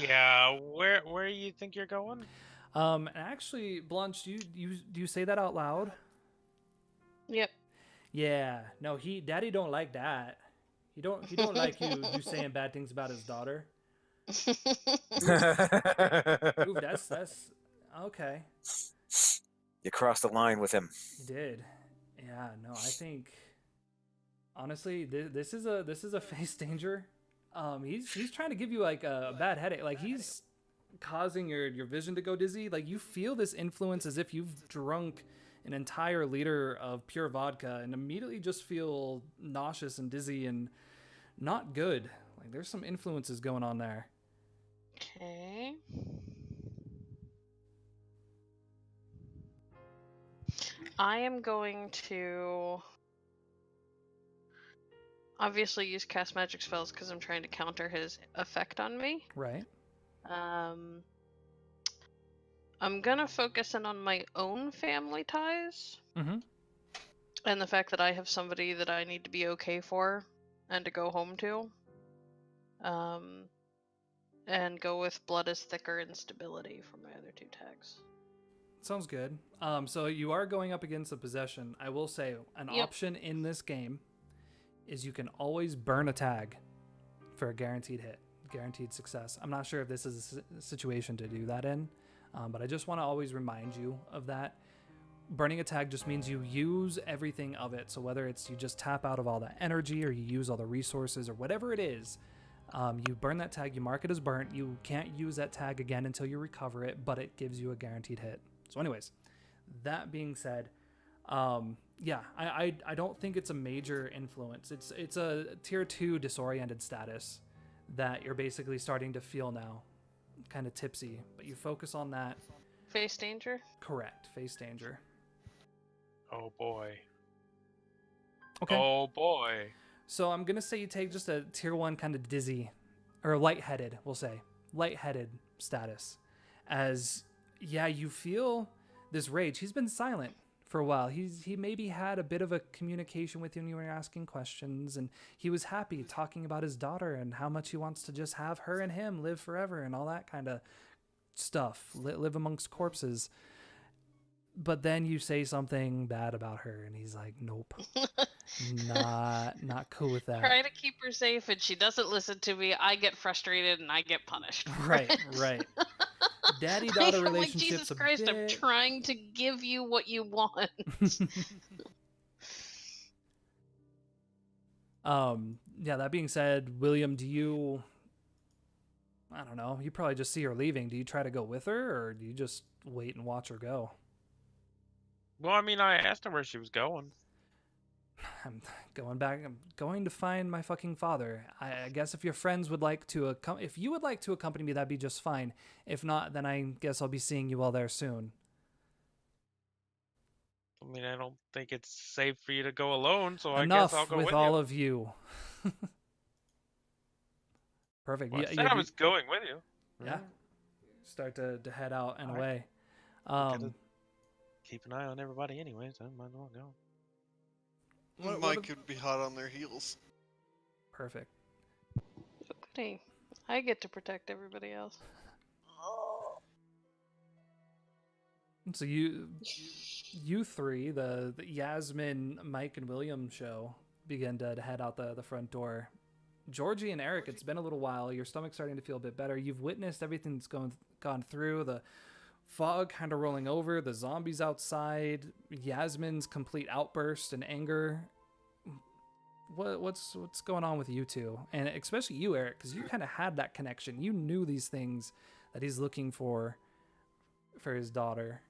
Yeah, where you think you're going? Actually, Blanche, do you say that out loud? Yep. Yeah. No, Daddy don't like that. He don't like you saying bad things about his daughter. Ooh, that's okay. you crossed the line with him. He did. Yeah, no, I think honestly, this is a face danger. He's trying to give you like a bad headache. Like he's causing your vision to go dizzy. Like you feel this influence as if you've drunk an entire liter of pure vodka and immediately just feel nauseous and dizzy and not good. Like there's some influences going on there. Okay. I am going to obviously use cast magic spells because I'm trying to counter his effect on me. Right. I'm gonna focus in on my own family ties. Mm-hmm. And the fact that I have somebody that I need to be okay for and to go home to. And go with blood is thicker and stability for my other 2 tags. Sounds good. So you are going up against a possession. I will say an option in this game is you can always burn a tag for a guaranteed hit, guaranteed success. I'm not sure if this is a situation to do that in, but I just want to always remind you of that. Burning a tag just means you use everything of it. So whether it's you just tap out of all that energy or you use all the resources or whatever it is, you burn that tag, you mark it as burnt. You can't use that tag again until you recover it, but it gives you a guaranteed hit. So anyways, that being said, I don't think it's a major influence. It's a tier 2 disoriented status that you're basically starting to feel now, kind of tipsy, but you focus on that. Face danger? Correct, face danger. Oh boy. Okay. Oh boy. So I'm going to say you take just a tier 1 kind of dizzy, or lightheaded, we'll say. Lightheaded status. As, you feel this rage. He's been silent for a while. He maybe had a bit of a communication with you when you were asking questions, and he was happy talking about his daughter and how much he wants to just have her and him live forever and all that kind of stuff. Live amongst corpses. But then you say something bad about her, and he's like, "Nope, not cool with that." Try to keep her safe, and she doesn't listen to me. I get frustrated, and I get punished. Right. Daddy-daughter Like, relationships. Jesus Christ, I'm trying to give you what you want. That being said, William, do you? I don't know. You probably just see her leaving. Do you try to go with her, or do you just wait and watch her go? Well, I mean, I asked her where she was going. I'm going back. I'm going to find my fucking father. I guess if your friends would like to, if you would like to accompany me, that'd be just fine. If not, then I guess I'll be seeing you all there soon. I mean, I don't think it's safe for you to go alone, so I Enough guess I'll go with with all you. of you. Perfect. Well, I said I was going with you. Yeah. Start to head out and All away. Keep an eye on everybody anyway, so I might as well go. Mike could be hot on their heels. Perfect. Hey, I get to protect everybody else. So you three, the Yasmin, Mike, and William show, begin to head out the front door. Georgie and Eric, it's been a little while. Your stomach's starting to feel a bit better. You've witnessed everything that's gone through. The fog kind of rolling over. The zombies outside. Yasmin's complete outburst and anger. What's going on with you two? And especially you, Eric, because you kind of had that connection. You knew these things that he's looking for his daughter.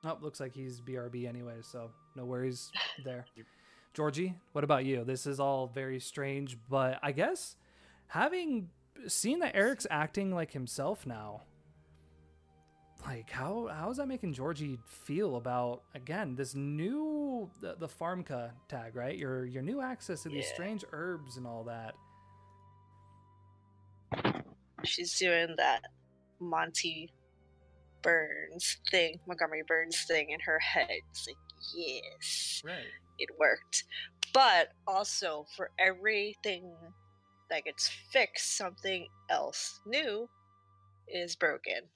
Oh, looks like he's BRB anyway, so no worries there. Georgie, what about you? This is all very strange, but I guess having seen that Eric's acting like himself now, like how is that making Georgie feel about, again, this new the Pharmca tag, right? Your new access to these strange herbs and all that. She's doing that Montgomery Burns thing in her head. It's like, yes, right, it worked. But also, for everything that gets fixed, something else new is broken.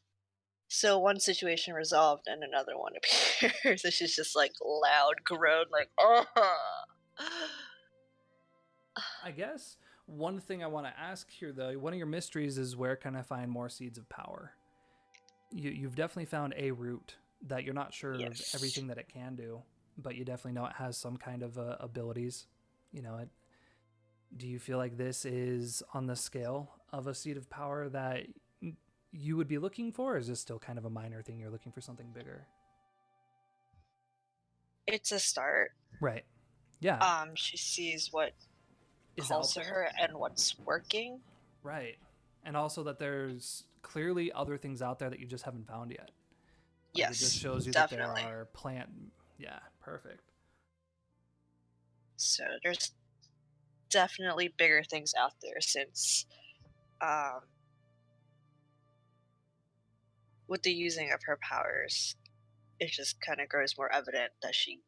So one situation resolved and another one appears. And she's just like loud groan, like, oh. I guess One thing I want to ask here, though, one of your mysteries is where can I find more seeds of power? You've definitely found a root that you're not sure of everything that it can do, but you definitely know it has some kind of abilities. Do you feel like this is on the scale of a seed of power that you would be looking for, or is this still kind of a minor thing? You're looking for something bigger? It's a start. Right. Yeah. She sees what Is calls out to there. her and what's working. Right. And also that there's clearly other things out there that you just haven't found yet. Yes, it just shows you definitely. that there are plant. Yeah, perfect. So there's definitely bigger things out there since with the using of her powers, it just kind of grows more evident that she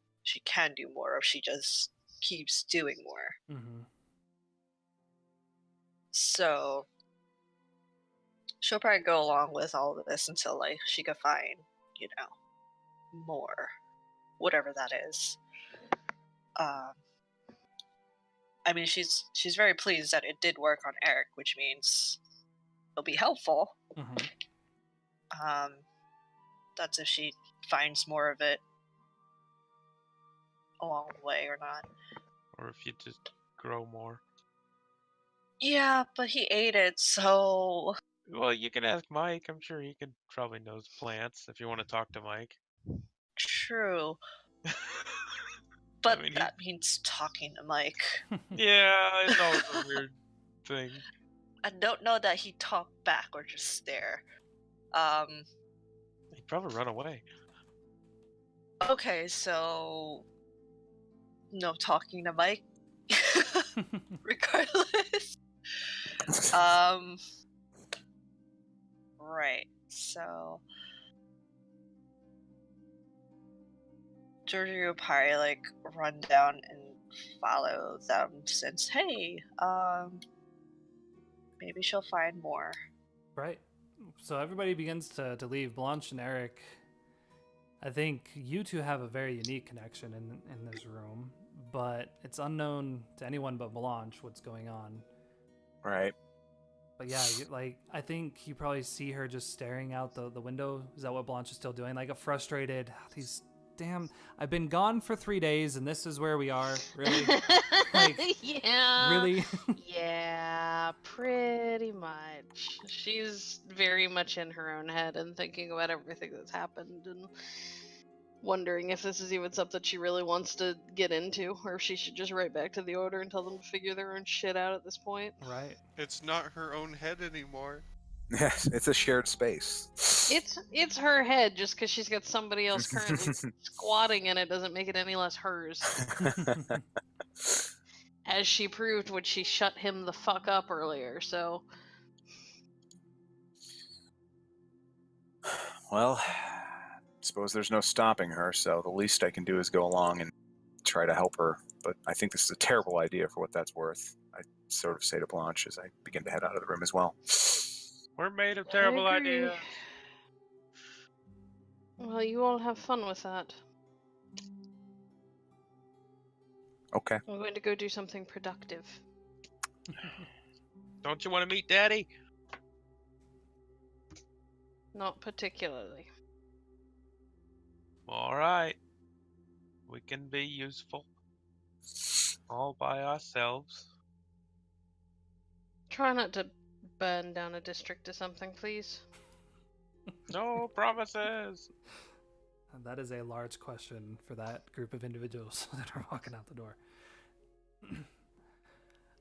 can do more, or she just keeps doing more. Mm-hmm. So she'll probably go along with all of this until like she can find, more, whatever that is. I mean, she's very pleased that it did work on Eric, which means it'll be helpful. Mm-hmm. That's if she finds more of it along the way or not. Or if you just grow more. Yeah, but he ate it, so... Well, you can ask Mike. I'm sure he probably knows plants if you want to talk to Mike. True. But I mean, that means talking to Mike. Yeah, it's always a weird thing. I don't know that he talked back or just stare. He'd probably run away. Okay, so... No talking to Mike. Regardless. Right, so... Georgie will probably, run down and follow them since, hey, maybe she'll find more. Right. So everybody begins to leave. Blanche and Eric, I think you two have a very unique connection in this room, but it's unknown to anyone but Blanche what's going on. Right. But yeah, I think you probably see her just staring out the window. Is that what Blanche is still doing? Like a frustrated, damn, I've been gone for 3 days and this is where we are. Really? Yeah. Really? Yeah, pretty much. She's very much in her own head and thinking about everything that's happened and wondering if this is even something she really wants to get into, or if she should just write back to the Order and tell them to figure their own shit out at this point. Right. It's not her own head anymore. Yes, it's a shared space. It's her head. Just because she's got somebody else currently squatting in it doesn't make it any less hers. As she proved when she shut him the fuck up earlier, so... Well, suppose there's no stopping her, so the least I can do is go along and try to help her. But I think this is a terrible idea for what that's worth. I sort of say to Blanche as I begin to head out of the room as well. We're made of terrible I agree. ideas. Well, you all have fun with that. Okay. I'm going to go do something productive. Don't you want to meet Daddy? Not particularly. All right. We can be useful. All by ourselves. Try not to burn down a district or something, please. No promises. And that is a large question for that group of individuals that are walking out the door.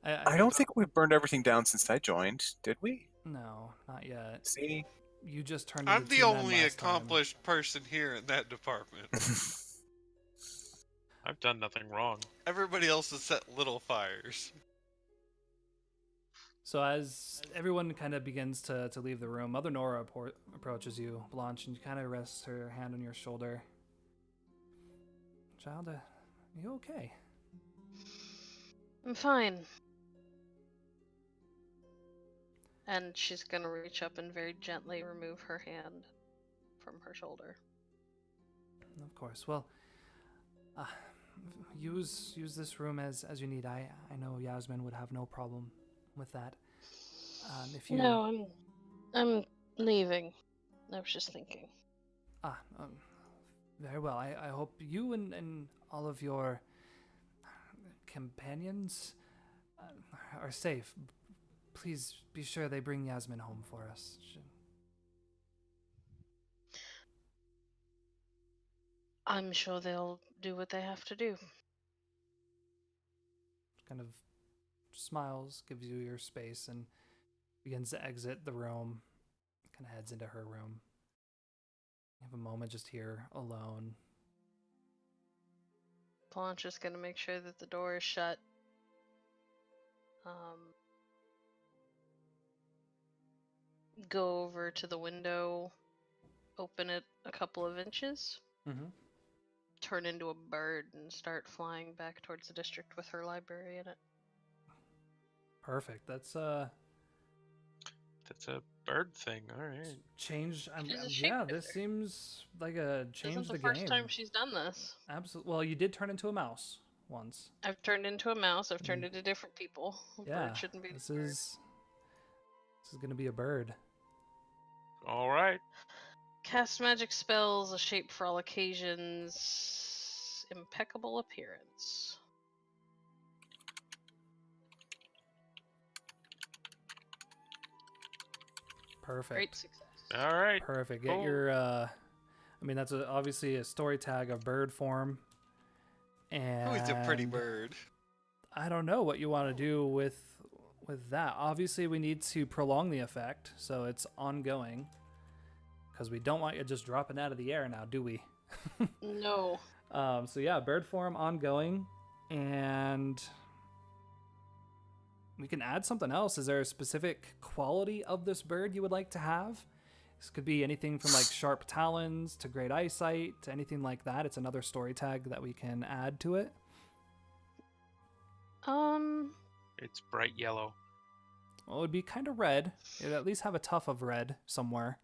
I don't think we've burned everything down since I joined, did we? No, not yet. See? You just turned I'm into the 2 men only last time. accomplished person here in that department. I've done nothing wrong. Everybody else has set little fires. So as everyone kind of begins to leave the room, Mother Nora approaches you, Blanche, and kind of rests her hand on your shoulder. Child, are you okay? I'm fine. And she's gonna reach up and very gently remove her hand from her shoulder. Of course. Well, use this room as you need. I know Yasmin would have no problem with that. If you No, I'm leaving. I was just thinking. Very well. I hope you and all of your companions are safe. Please be sure they bring Yasmin home for us. I'm sure they'll do what they have to do. Kind of smiles, gives you your space, and begins to exit the room. Kind of heads into her room. You have a moment just here alone. Blanche is gonna make sure that the door is shut. Go over to the window, open it a couple of inches, turn into a bird, and start flying back towards the district with her library in it. Perfect. That's a bird thing. All right. Change. She's a Yeah, this shapeshifter. Seems like a change Isn't the game. first time she's done this. Absolutely. Well, you did turn into a mouse once. I've turned into a mouse. I've turned into different people. A Yeah. bird shouldn't be This the bird. is gonna be a bird. All right. Cast magic spells, a shape for all occasions, impeccable appearance. Perfect. Great success. All right. Perfect. Get Cool. your. I mean, that's obviously a story tag of bird form. And Who's a pretty bird? I don't know what you want to do with that. Obviously, we need to prolong the effect, so it's ongoing. Because we don't want you just dropping out of the air now, do we? No. So yeah, bird form ongoing, and we can add something else. Is there a specific quality of this bird you would like to have? This could be anything from like sharp talons to great eyesight to anything like that. It's another story tag that we can add to it. It's bright yellow. Well, it would be kind of red. It'd at least have a tuft of red somewhere.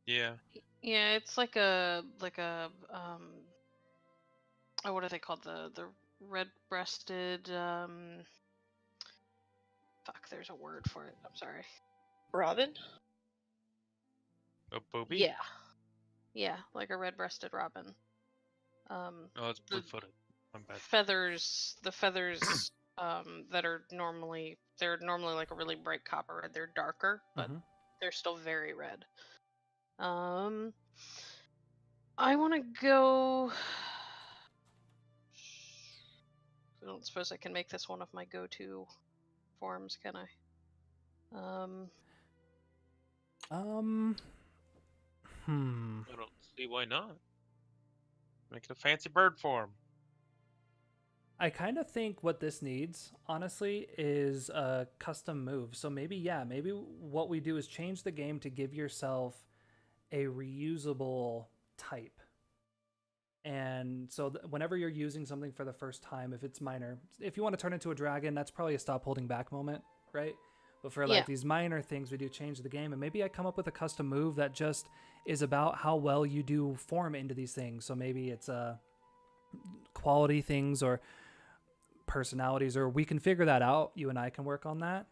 Yeah. Yeah, it's like a oh, what are they called? The red-breasted fuck, there's a word for it. I'm sorry. Robin? A booby? Yeah. Yeah, like a red-breasted robin. Oh, it's blue-footed. I'm bad. The feathers that are normally like a really bright copper red. They're darker, but they're still very red. I want to go. I don't suppose I can make this one of my go-to forms, can I? I don't see why not. Make it a fancy bird form. I kind of think what this needs, honestly, is a custom move. So maybe what we do is change the game to give yourself a reusable type. And so whenever you're using something for the first time, if it's minor, if you want to turn into a dragon, that's probably a stop holding back moment, right? But for like these minor things, we do change the game. And maybe I come up with a custom move that just is about how well you do form into these things. So maybe it's quality things or personalities, or we can figure that out. You and I can work on that.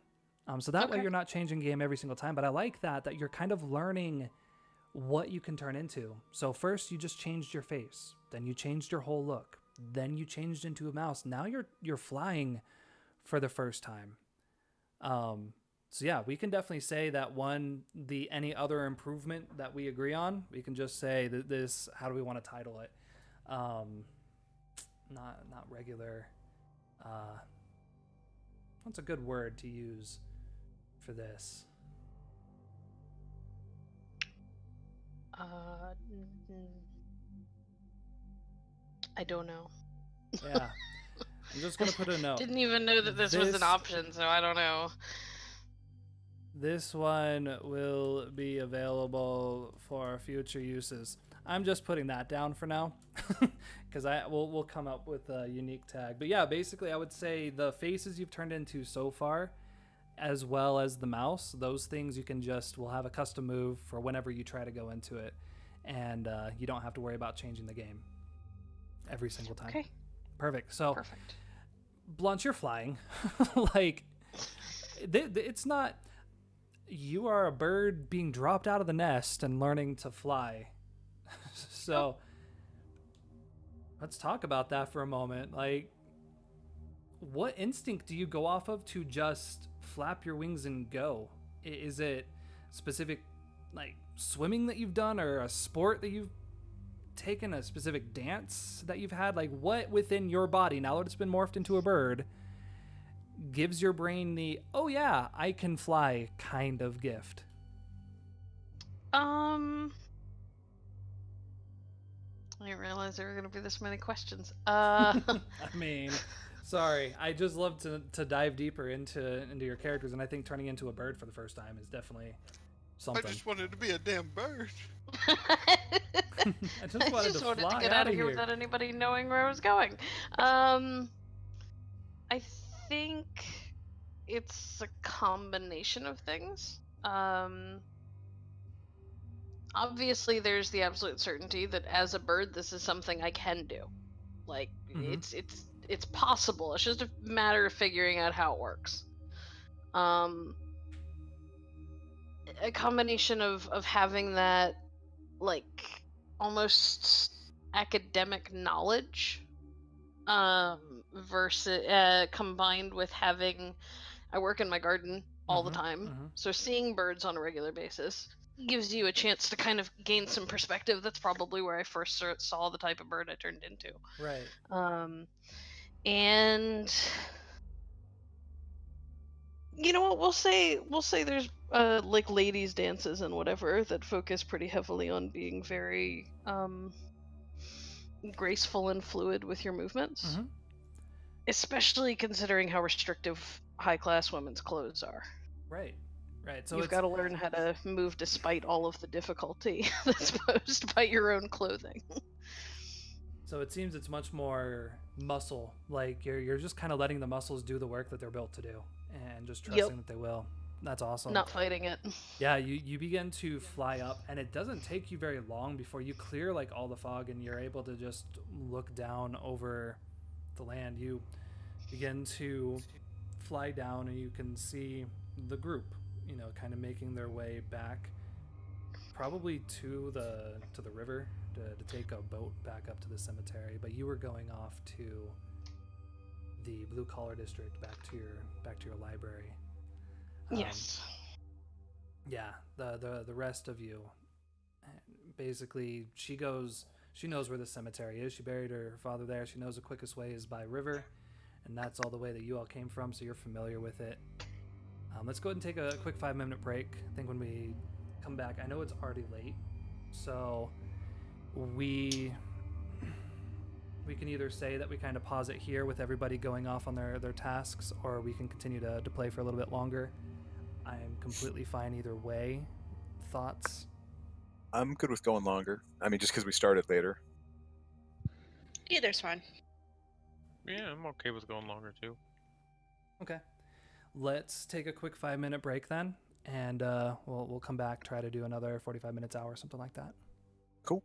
So that way you're not changing game every single time. But I like that you're kind of learning what you can turn into. So first you just changed your face, then you changed your whole look, then you changed into a mouse. Now you're flying for the first time. So yeah, we can definitely say that any other improvement that we agree on, we can just say that this, how do we want to title it? Not regular. What's a good word to use for this? I don't know. Yeah. I'm just going to put a note. Didn't even know that this was an option, so I don't know. This one will be available for future uses. I'm just putting that down for now because we'll come up with a unique tag. But yeah, basically I would say the faces you've turned into so far, as well as the mouse, those things we'll have a custom move for whenever you try to go into it, and you don't have to worry about changing the game every single time. Okay. Perfect. So Blanche, you're flying. Like, it's not. You are a bird being dropped out of the nest and learning to fly. So, let's talk about that for a moment. Like, what instinct do you go off of to just flap your wings and go? Is it specific, like, swimming that you've done, or a sport that you've taken, a specific dance that you've had? Like, what within your body, now that it's been morphed into a bird, gives your brain the, oh yeah, I can fly kind of gift? I didn't realize there were going to be this many questions. I mean, sorry, I just love to dive deeper into your characters, and I think turning into a bird for the first time is definitely something. I just wanted to be a damn bird. I just wanted to wanted fly to get out out of of here here. without anybody knowing where I was going. I think it's a combination of things. Obviously, there's the absolute certainty that as a bird, this is something I can do. Like, it's possible. It's just a matter of figuring out how it works. A combination of having that, like, almost academic knowledge, versus combined with having, I work in my garden all the time, so seeing birds on a regular basis gives you a chance to kind of gain some perspective. That's probably where I first saw the type of bird I turned into. Right. And you know what, we'll say there's like ladies dances and whatever that focus pretty heavily on being very graceful and fluid with your movements, especially considering how restrictive high class women's clothes are. Right. So you've got to learn how to move despite all of the difficulty that's posed by your own clothing. So it seems it's much more muscle. Like, you're just kind of letting the muscles do the work that they're built to do, and just trusting that they will. That's awesome. Not fighting it. Yeah, you begin to fly up, and it doesn't take you very long before you clear like all the fog, and you're able to just look down over the land. You begin to fly down, and you can see the group, you know, kind of making their way back, probably to the river to take a boat back up to the cemetery. But you were going off to the blue collar district, back to your library. Yes. Yeah, the rest of you, basically, she knows where the cemetery is. She buried her father there. She knows the quickest way is by river, and that's all the way that you all came from, so you're familiar with it. Let's go ahead and take a quick 5-minute break. I think when we come back, I know it's already late, so we can either say that we kind of pause it here with everybody going off on their tasks, or we can continue to play for a little bit longer. I'm completely fine either way. Thoughts? I'm good with going longer. I mean, just because we started later. Either's fine. Yeah, I'm okay with going longer too. Okay. Let's take a quick 5-minute break then, and we'll come back, try to do another 45 minutes, hour, something like that. Cool.